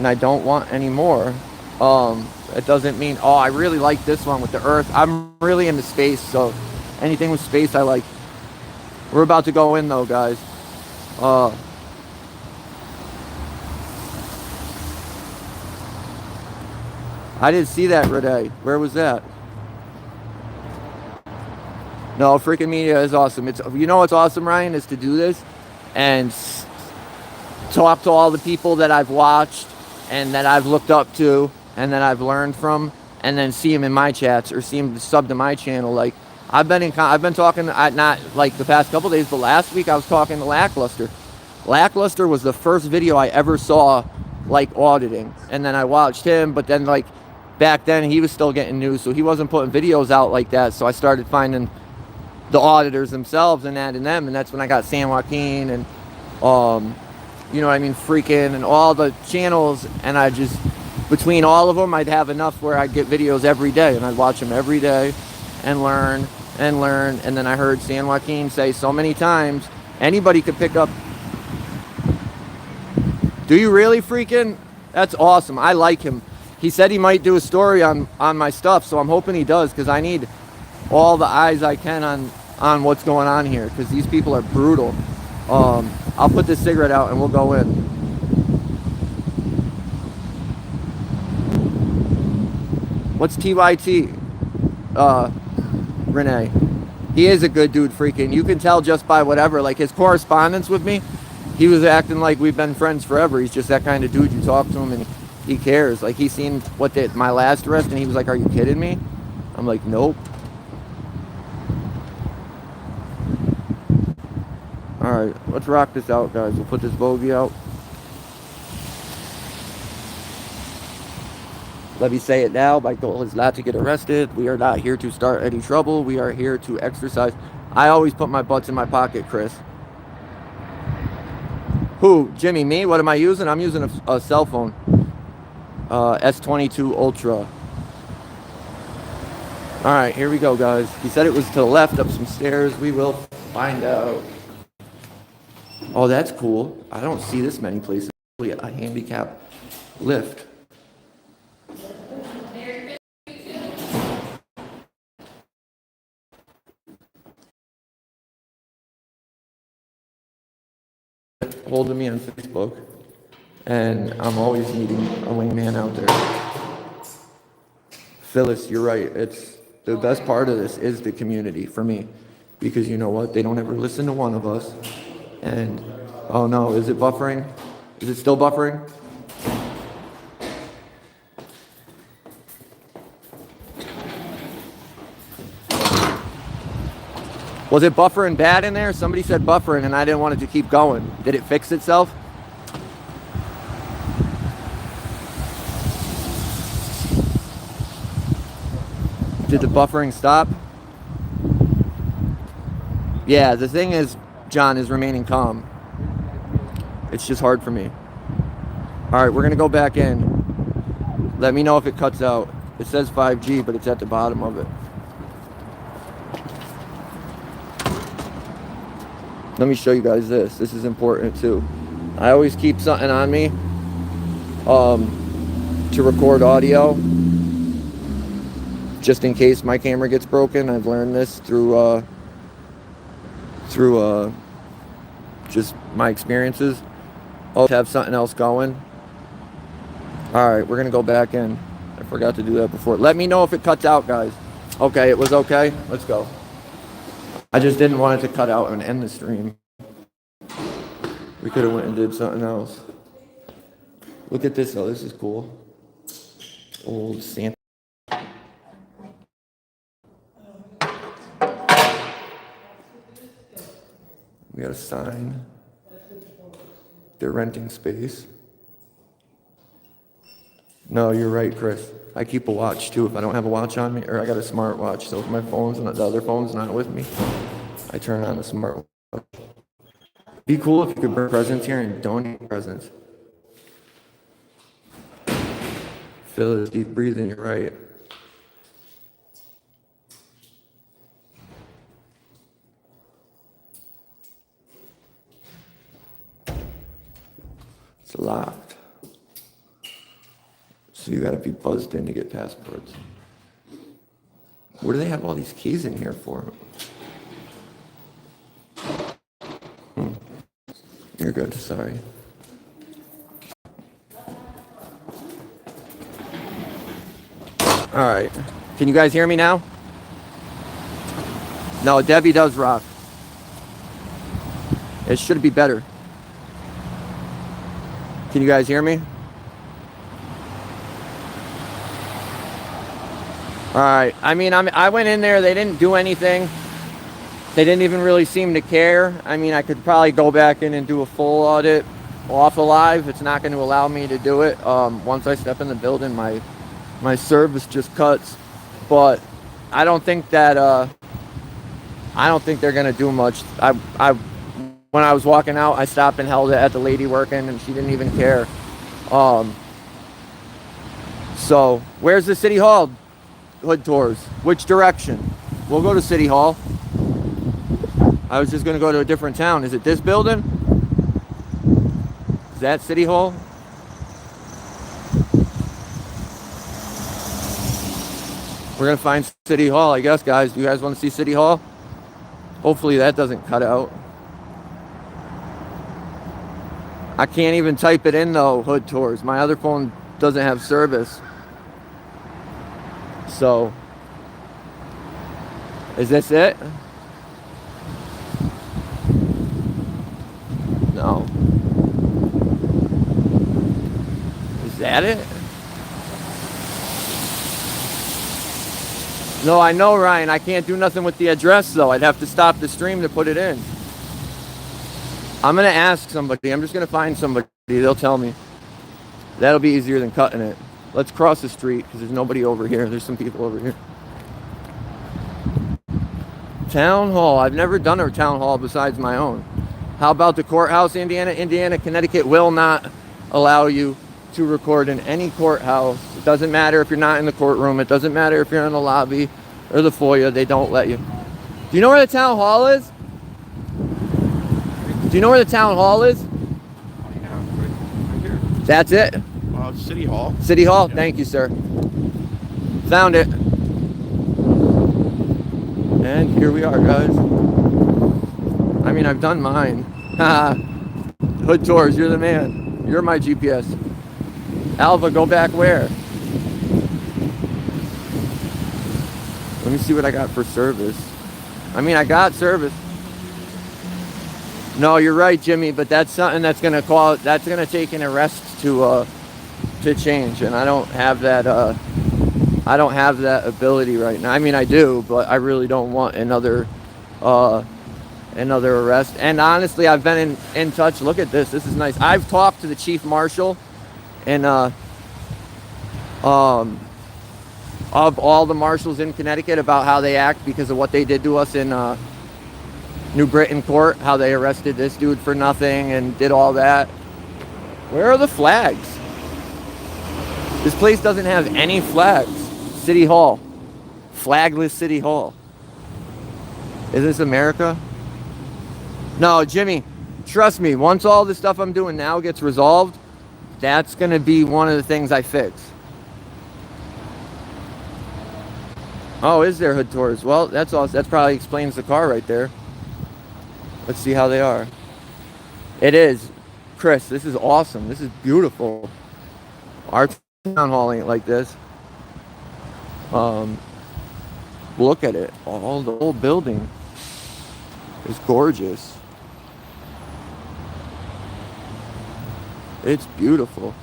I don't want any more. It doesn't mean, oh, I really like this one with the Earth. I'm really into space, so anything with space I like. We're about to go in, though, guys. I didn't see that, Renee. Where was that? No, freaking media is awesome. It's, you know what's awesome, Ryan, is to do this and talk to all the people that I've watched and that I've looked up to and that I've learned from, and then see them in my chats or see them sub to my channel. Like, I've been talking, not like the past couple days, but last week I was talking to Lackluster. Lackluster was the first video I ever saw, like, auditing. And then I watched him, but then, like, back then he was still getting news, so he wasn't putting videos out like that. So I started finding the auditors themselves and adding them, and that's when I got San Joaquin and, you know what I mean, Freaking, and all the channels, and I just, between all of them, I'd have enough where I'd get videos every day, and I'd watch them every day and learn, and then I heard San Joaquin say so many times, anybody could pick up. Do you really, Freaking? That's awesome. I like him. He said he might do a story on my stuff, so I'm hoping he does, because I need all the eyes I can on what's going on here, because these people are brutal. I'll put this cigarette out and we'll go in. What's TYT? Renee. He is a good dude, Freaking. You can tell just by whatever, like his correspondence with me, he was acting like we've been friends forever. He's just that kind of dude. You talk to him and he cares. Like, he seen my last arrest and he was like, are you kidding me? I'm like, nope. Alright, let's rock this out, guys. We'll put this bogey out. Let me say it now. My goal is not to get arrested. We are not here to start any trouble. We are here to exercise. I always put my butts in my pocket, Chris. Who? Jimmy, me? What am I using? I'm using a cell phone. S22 Ultra. All right, here we go, guys. He said it was to the left, up some stairs. We will find out. Oh, that's cool. I don't see this many places. A handicap lift. Holding me on Facebook, and I'm always needing a wingman out there. Phyllis, you're right. It's the best part of this is the community for me, because you know what? They don't ever listen to one of us. And oh no, is it buffering? Is it still buffering? Was it buffering bad in there? Somebody said buffering and I didn't want it to keep going. Did it fix itself? Did the buffering stop? Yeah, the thing is, John, is remaining calm. It's just hard for me. All right, we're going to go back in. Let me know if it cuts out. It says 5G, but it's at the bottom of it. Let me show you guys this. This is important too. I always keep something on me to record audio, just in case my camera gets broken. I've learned this through just my experiences. Always have something else going. All right, we're gonna go back in. I forgot to do that before. Let me know if it cuts out, guys. Okay, it was okay. Let's go. I just didn't want it to cut out and end the stream. We could have went and did something else. Look at this though, this is cool. Old Santa. We got a sign. They're renting space. No, you're right, Chris. I keep a watch too. If I don't have a watch on me, or I got a smart watch, so if my phone's and the other phone's not with me, I turn on the smart watch. Be cool if you could bring presents here and donate presents. Feel this deep breathing, you're right. It's locked. So you gotta be buzzed in to get passports. What do they have all these keys in here for? You're good, sorry. All right, can you guys hear me now? No, Debbie does rock. It should be better. Can you guys hear me? All right. I mean, I went in there. They didn't do anything. They didn't even really seem to care. I mean, I could probably go back in and do a full audit off alive. It's not going to allow me to do it. Once I step in the building, my service just cuts. But I don't think that I don't think they're going to do much. When I was walking out, I stopped and held it at the lady working, and she didn't even care. So, where's the City Hall hood tours? Which direction? We'll go to City Hall. I was just going to go to a different town. Is it this building? Is that City Hall? We're going to find City Hall, I guess, guys. Do you guys want to see City Hall? Hopefully that doesn't cut out. I can't even type it in though, hood tours. My other phone doesn't have service. So, is this it? No. Is that it? No, I know, Ryan. I can't do nothing with the address though. I'd have to stop the stream to put it in. I'm going to ask somebody. I'm just going to find somebody. They'll tell me. That'll be easier than cutting it. Let's cross the street because there's nobody over here. There's some people over here. Town hall. I've never done a town hall besides my own. How about the courthouse, Indiana? Indiana, Connecticut will not allow you to record in any courthouse. It doesn't matter if you're not in the courtroom. It doesn't matter if you're in the lobby or the foyer. They don't let you. Do you know where the town hall is? Do you know where the town hall is? Right here. That's it. City Hall. City Hall? Thank you, sir. Found it. And here we are, guys. I mean, I've done mine. Hood tours, you're the man. You're my GPS. Alva, go back where? Let me see what I got for service. I mean, I got service. No, you're right, Jimmy, but that's something that's gonna take an arrest to change, and I don't have that ability right now. I mean, I do, but I really don't want another arrest. And honestly, I've been in touch. Look at this. This is nice. I've talked to the chief marshal and of all the marshals in Connecticut about how they act because of what they did to us in New Britain court, how they arrested this dude for nothing and did all that. Where are the flags? This place doesn't have any flags. City Hall. Flagless City Hall. Is this America? No, Jimmy, trust me, once all the stuff I'm doing now gets resolved, that's going to be one of the things I fix. Oh, is there hood tours? Well, that's awesome. That probably explains the car right there. Let's see how they are. It is. Chris, this is awesome. This is beautiful. Our town hall ain't like this. Look at it. The whole building is gorgeous. It's beautiful.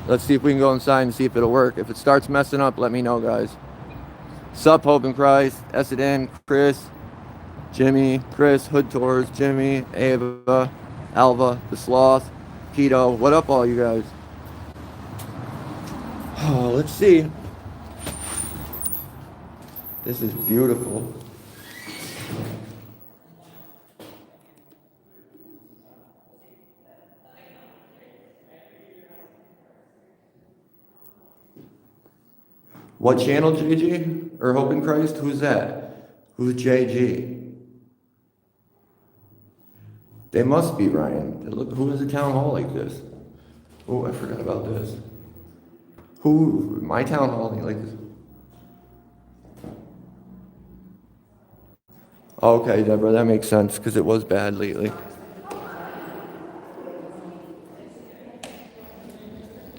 Let's see if we can go inside and see if it'll work. If it starts messing up, let me know, guys. Sup, Hope and Christ, Essedin, Chris, Jimmy, Chris, Hood Tours, Jimmy, Ava, Alva, The Sloth, Keto. What up, all you guys? Oh, let's see. This is beautiful. What channel, JG? Or Hope in Christ? Who's that? Who's JG? They must be, Ryan. Look, who has a town hall like this? Oh, I forgot about this. Who? My town hall ain't like this. Okay, Deborah, that makes sense because it was bad lately.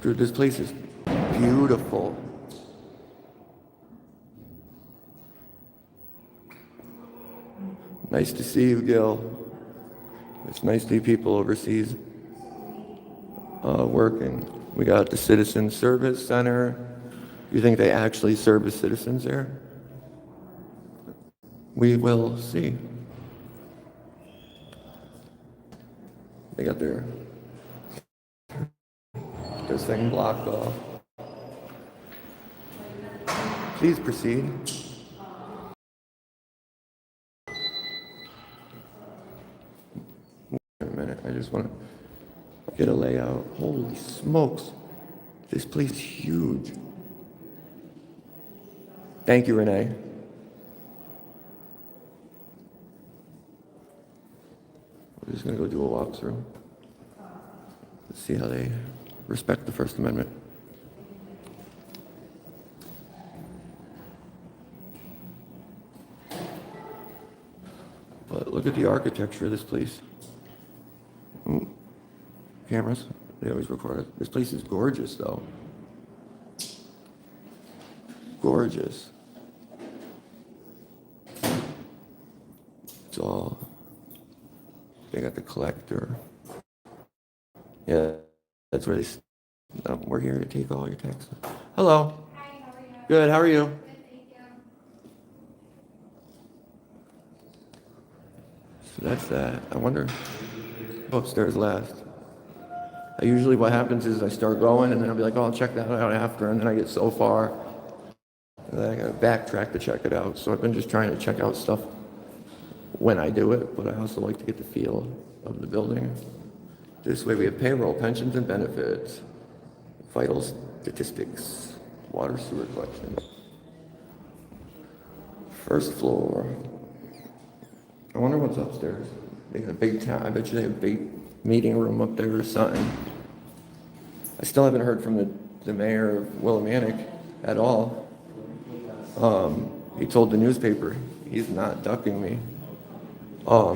Dude, this place is beautiful. Nice to see you, Gil. It's nice to see people overseas working. We got the Citizen Service Center. You think they actually service citizens there? We will see. They got their thing blocked off. Please proceed. Wait a minute, I just want to get a layout. Holy smokes. This place is huge. Thank you, Renee. We're just going to go do a walkthrough. Let's see how they respect the First Amendment. But look at the architecture of this place. Ooh. Cameras, they always record it. This place is gorgeous, though. Gorgeous. It's all... They got the collector. Yeah, that's where they... No, we're here to take all your taxes. Hello. Hi, how are you? Good, how are you? Good, thank you. So that's that. I wonder... Go upstairs last. Usually what happens is I start going and then I'll be like, oh, I'll check that out after, and then I get so far and then I gotta backtrack to check it out. So I've been just trying to check out stuff when I do it, but I also like to get the feel of the building. This way we have payroll, pensions and benefits, vital statistics, water sewer collection. First floor. I wonder what's upstairs. They got a big town. I bet you they have a big meeting room up there or something. I still haven't heard from the mayor of Willimantic at all. He told the newspaper he's not ducking me. I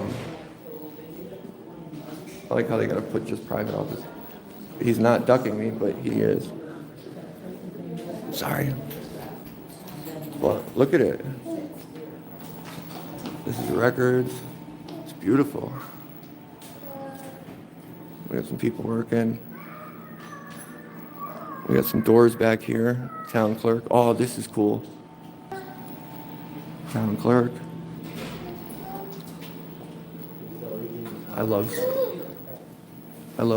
like how they gotta put just private office. He's not ducking me, but he is. Sorry. But look at it. This is records. It's beautiful. We got some people working. We got some doors back here. Town clerk. Oh, this is cool. Town clerk. I love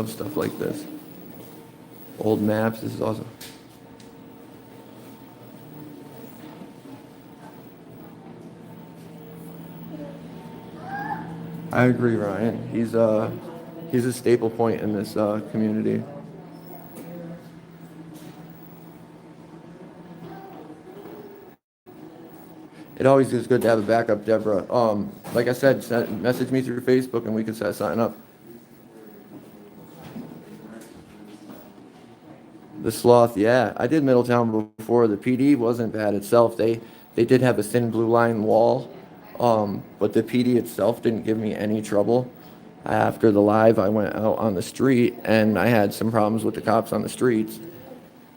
stuff like this. Old maps. This is awesome. I agree, Ryan. He's a staple point in this community. It always is good to have a backup, Deborah. Like I said, message me through Facebook and we can set something up. The sloth, yeah. I did Middletown before. The PD wasn't bad itself. They did have a thin blue line wall, but the PD itself didn't give me any trouble. After the live, I went out on the street and I had some problems with the cops on the streets,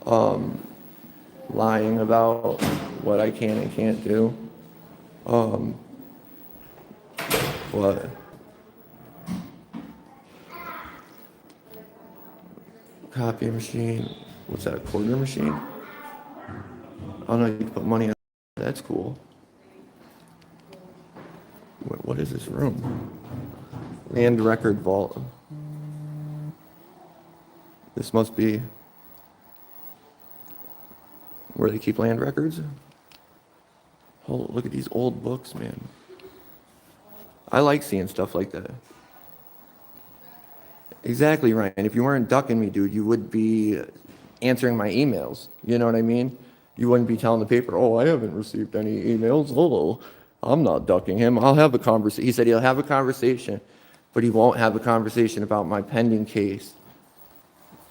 lying about what I can and can't do. What? Copy machine. What's that, a quarter machine? Oh no, you can put money on. That's cool. What is this room? Land record vault. This must be where they keep land records. Oh, look at these old books, man. I like seeing stuff like that. Exactly, Ryan. If you weren't ducking me, dude, you would be answering my emails. You know what I mean? You wouldn't be telling the paper, oh, I haven't received any emails. Oh, I'm not ducking him. I'll have a conversation. He said he'll have a conversation, but he won't have a conversation about my pending case.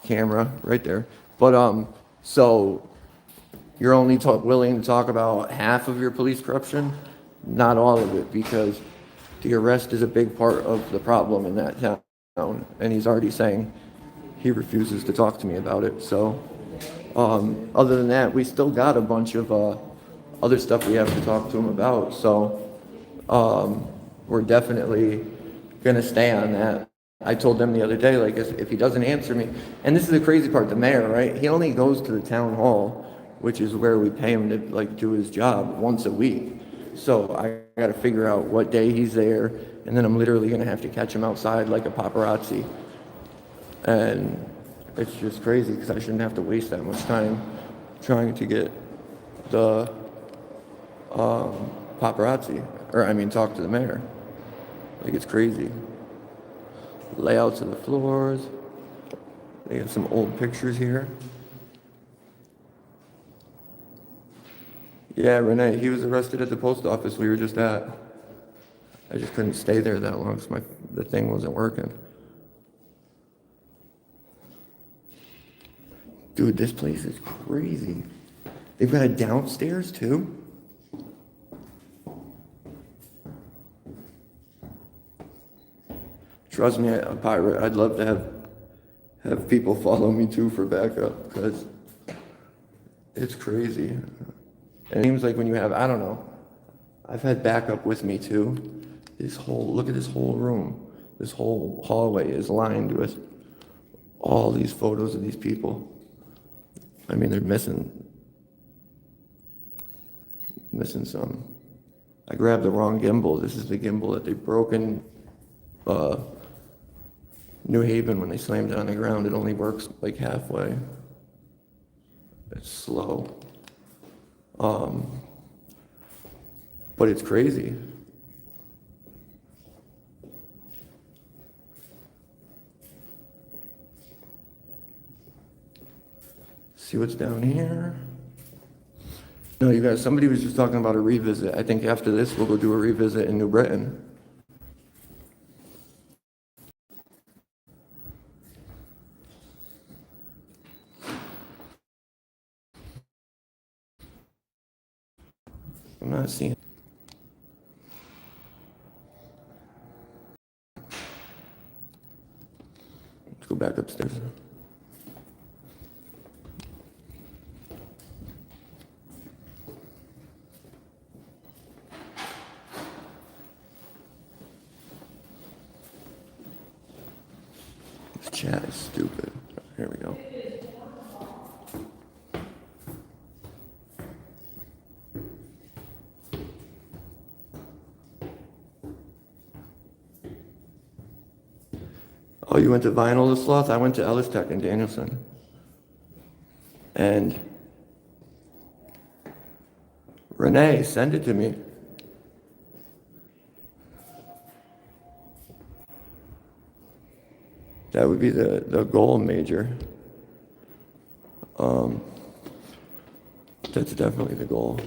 Camera right there. But, so you're only willing to talk about half of your police corruption? Not all of it, because the arrest is a big part of the problem in that town. And he's already saying he refuses to talk to me about it. So other than that, we still got a bunch of other stuff we have to talk to him about. So we're definitely going to stay on that. I told them the other day, like, if he doesn't answer me, and this is the crazy part, the mayor, right? He only goes to the town hall, which is where we pay him to like do his job once a week. So I got to figure out what day he's there, and then I'm literally going to have to catch him outside like a paparazzi. And it's just crazy because I shouldn't have to waste that much time trying to get the paparazzi, or I mean talk to the mayor. Like, it's crazy. Layouts of the floors. They have some old pictures here. Yeah, Renee, he was arrested at the post office we were just at. I just couldn't stay there that long because the thing wasn't working. Dude, this place is crazy. They've got a downstairs too. Trust me, a pirate. I'd love to have people follow me too for backup because it's crazy. And it seems like when you have, I don't know, I've had backup with me too. Look at this whole room. This whole hallway is lined with all these photos of these people. I mean, they're missing some. I grabbed the wrong gimbal. This is the gimbal that they've broken New Haven, when they slammed it on the ground, it only works like halfway. It's slow. But it's crazy. See what's down here? No, you guys, somebody was just talking about a revisit. I think after this, we'll go do a revisit in New Britain. I'm not seeing. Let's go back upstairs. This chat is stupid. Here we go. Oh, you went to Vinyl the Sloth? I went to Ellis Tech in Danielson. And Renee, send it to me. That would be the goal major. That's definitely the goal.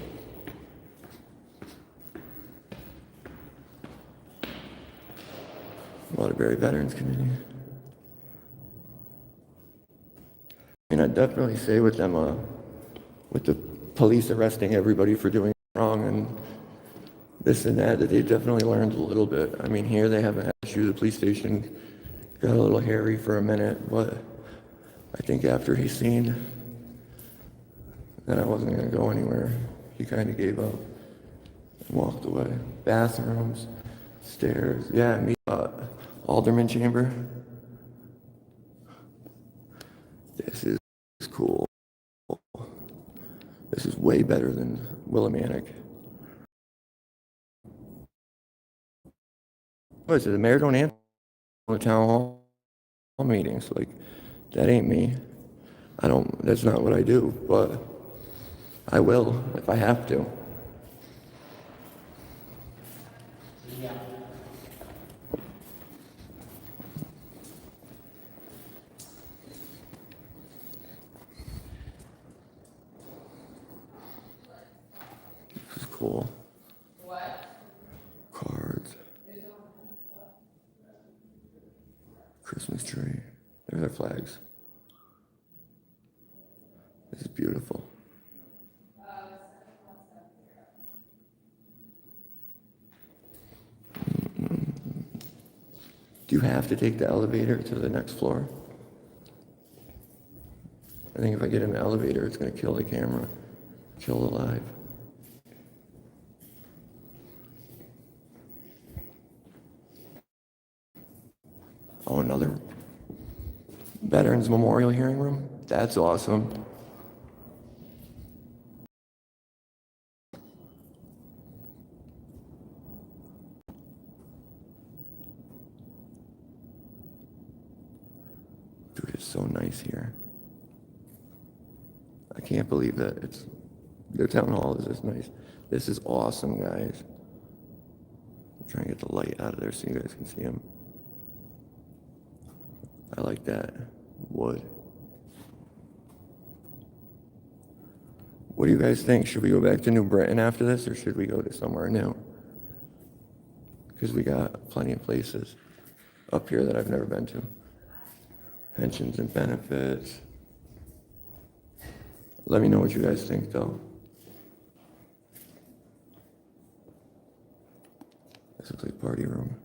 Waterbury Veterans Committee. And I'd definitely say with them, with the police arresting everybody for doing wrong and this and that they definitely learned a little bit. I mean, here they have an issue. The police station got a little hairy for a minute, but I think after he seen that I wasn't going to go anywhere, he kind of gave up and walked away. Bathrooms, stairs, yeah, Alderman chamber. This is cool. This is way better than Willimantic. What is it? The mayor don't answer the town hall meetings. Like, that ain't me. That's not what I do, but I will if I have to. This is cool. Cards. Christmas tree. There's our flags. This is beautiful. Do you have to take the elevator to the next floor? I think if I get in the elevator, it's going to kill the camera. Kill the live. Oh, another Veterans Memorial hearing room? That's awesome. Dude, it's so nice here. I can't believe that the town hall is this nice. This is awesome, guys. I'm trying to get the light out of there so you guys can see him. I like that wood. What do you guys think? Should we go back to New Britain after this, or should we go to somewhere new? Because we got plenty of places up here that I've never been to. Pensions and benefits. Let me know what you guys think, though. This looks like party room.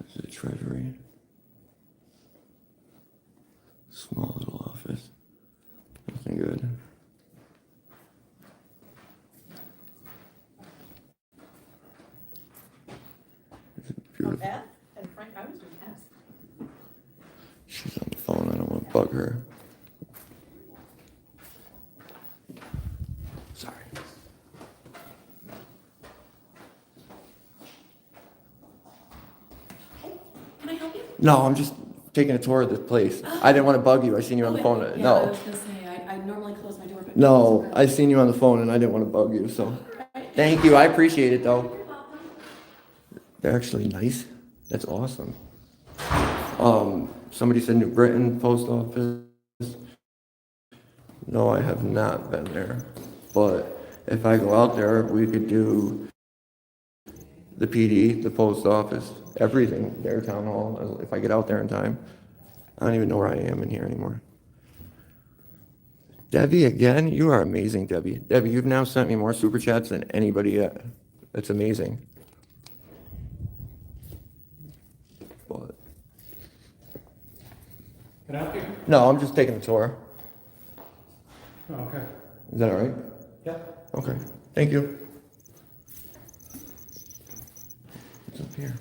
This is the treasury. Small little office. Nothing good. This is beautiful. Beth and Frank, I was just asked. She's on the phone. I don't want to bug her. Sorry. No, I'm just taking a tour of this place. I didn't want to bug you. I seen you on the phone. Yeah, I No. was gonna say, I normally close my door, but. No, I seen you on the phone and I didn't want to bug you, so. Thank you. I appreciate it though. They're actually nice. That's awesome. Somebody said New Britain post office. No, I have not been there. But if I go out there, we could do the PD, the post office, everything, their town hall, if I get out there in time. I don't even know where I am in here anymore. Debbie, again, you are amazing, Debbie. Debbie, you've now sent me more super chats than anybody yet. That's amazing. But Can I help you? no, I'm just taking a tour. Oh, okay. Is that all right? Yeah. Okay, thank you. What's up here?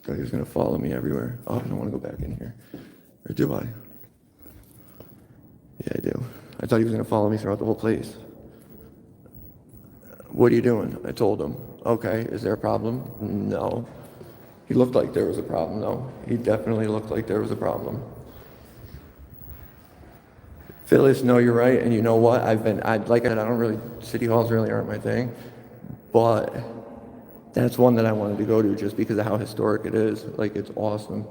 Thought he was gonna follow me everywhere. Oh, I don't want to go back in here. Or do I? Yeah, I do. I thought he was gonna follow me throughout the whole place. What are you doing? I told him. Okay, is there a problem? No. He looked like there was a problem, though. He definitely looked like there was a problem. Phyllis, no, you're right, and you know what? Like I said, city halls really aren't my thing, but that's one that I wanted to go to just because of how historic it is. Like, it's awesome.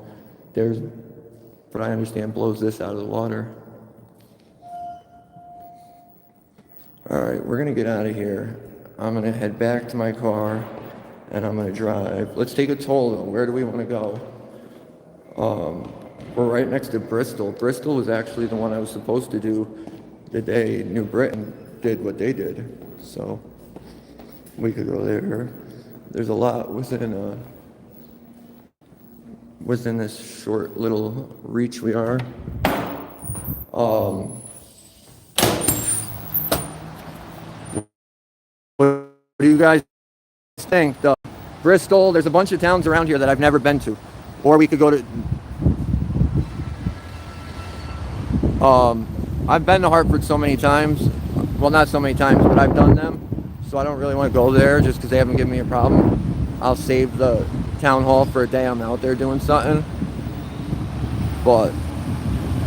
But I understand blows this out of the water. All right, we're gonna get out of here. I'm gonna head back to my car and I'm gonna drive. Let's take a toll though. Where do we wanna go? We're right next to Bristol. Bristol was actually the one I was supposed to do the day New Britain did what they did. So we could go there. There's a lot within this short little reach we are. What do you guys think? Bristol, there's a bunch of towns around here that I've never been to. Or we could go to... I've been to Hartford so many times. Well, not so many times, but I've done them. So I don't really want to go there just because they haven't given me a problem. I'll save the town hall for a day I'm out there doing something. But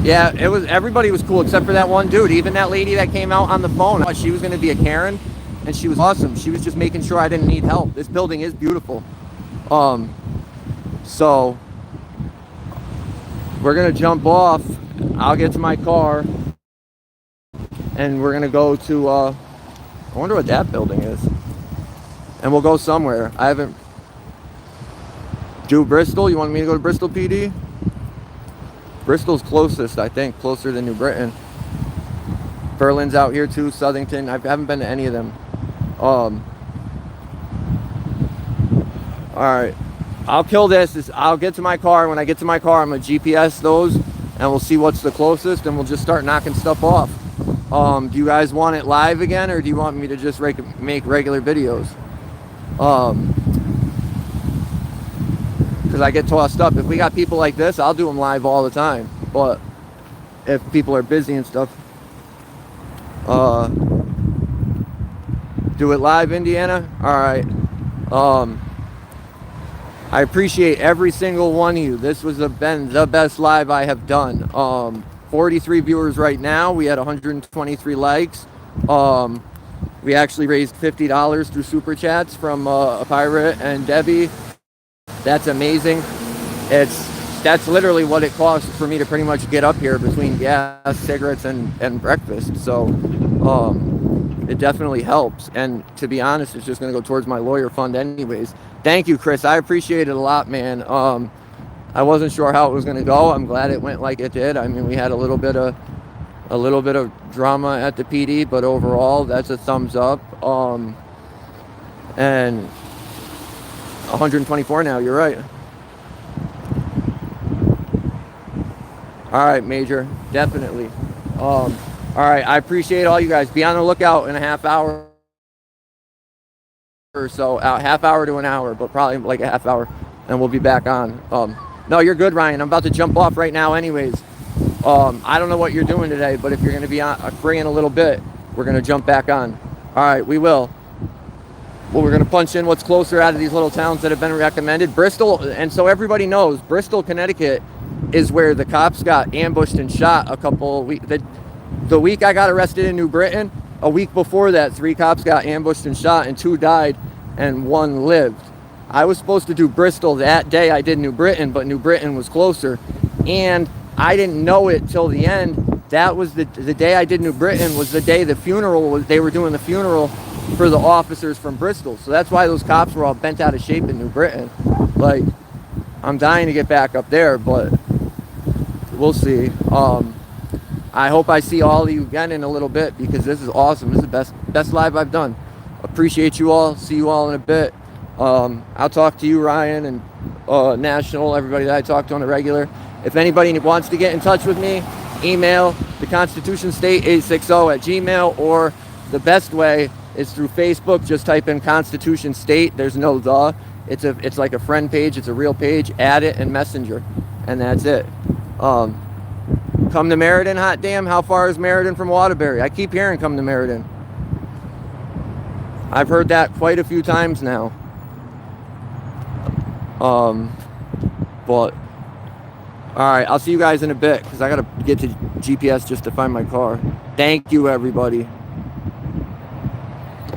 yeah, everybody was cool except for that one dude. Even that lady that came out on the phone, I thought she was going to be a Karen, and she was awesome. She was just making sure I didn't need help. This building is beautiful. So we're going to jump off. I'll get to my car and we're going to go to I wonder what that building is. And we'll go somewhere. I haven't... Do Bristol? You want me to go to Bristol PD? Bristol's closest, I think. Closer than New Britain. Berlin's out here too. Southington. I haven't been to any of them. Alright. I'll kill this. I'll get to my car. When I get to my car, I'm going to GPS those. And we'll see what's the closest. And we'll just start knocking stuff off. Do you guys want it live again, or do you want me to just make regular videos? Because I get tossed up. If we got people like this, I'll do them live all the time. But if people are busy and stuff, do it live, Indiana? All right. I appreciate every single one of you. This was been the best live I have done. 43 viewers right now. We had 123 likes. We actually raised $50 through super chats from a pirate and Debbie. That's amazing. That's literally what it costs for me to pretty much get up here between gas, cigarettes, and breakfast. So it definitely helps. And to be honest, it's just going to go towards my lawyer fund anyways. Thank you, Chris. I appreciate it a lot, man. I wasn't sure how it was going to go. I'm glad it went like it did. I mean, we had a little bit of drama at the PD, but overall, that's a thumbs up. And 124 now, you're right. All right, Major, definitely. All right, I appreciate all you guys. Be on the lookout in a half hour or so, half hour to an hour, but probably like a half hour, and we'll be back on. No, you're good, Ryan. I'm about to jump off right now anyways. I don't know what you're doing today, but if you're going to be on free in a little bit, we're going to jump back on. All right, we will. Well, we're going to punch in what's closer out of these little towns that have been recommended. Bristol, and so everybody knows, Bristol, Connecticut is where the cops got ambushed and shot a couple weeks. The week I got arrested in New Britain, a week before that, 3 cops got ambushed and shot, and 2 died and 1 lived. I was supposed to do Bristol that day. I did New Britain, but New Britain was closer. And I didn't know it till the end. That was the day I did New Britain was the day the funeral was. They were doing the funeral for the officers from Bristol. So that's why those cops were all bent out of shape in New Britain. Like, I'm dying to get back up there, but we'll see. I hope I see all of you again in a little bit, because this is awesome. This is the best live I've done. Appreciate you all. See you all in a bit. I'll talk to you, Ryan, and National, everybody that I talk to on a regular. If anybody wants to get in touch with me, email TheConstitutionState860@gmail, or the best way is through Facebook. Just type in Constitution State. There's no the. It's like a friend page. It's a real page. Add it and Messenger, and that's it. Come to Meriden, hot damn. How far is Meriden from Waterbury? I keep hearing come to Meriden. I've heard that quite a few times now. But all right, I'll see you guys in a bit, because I gotta get to GPS just to find my car. Thank you, everybody.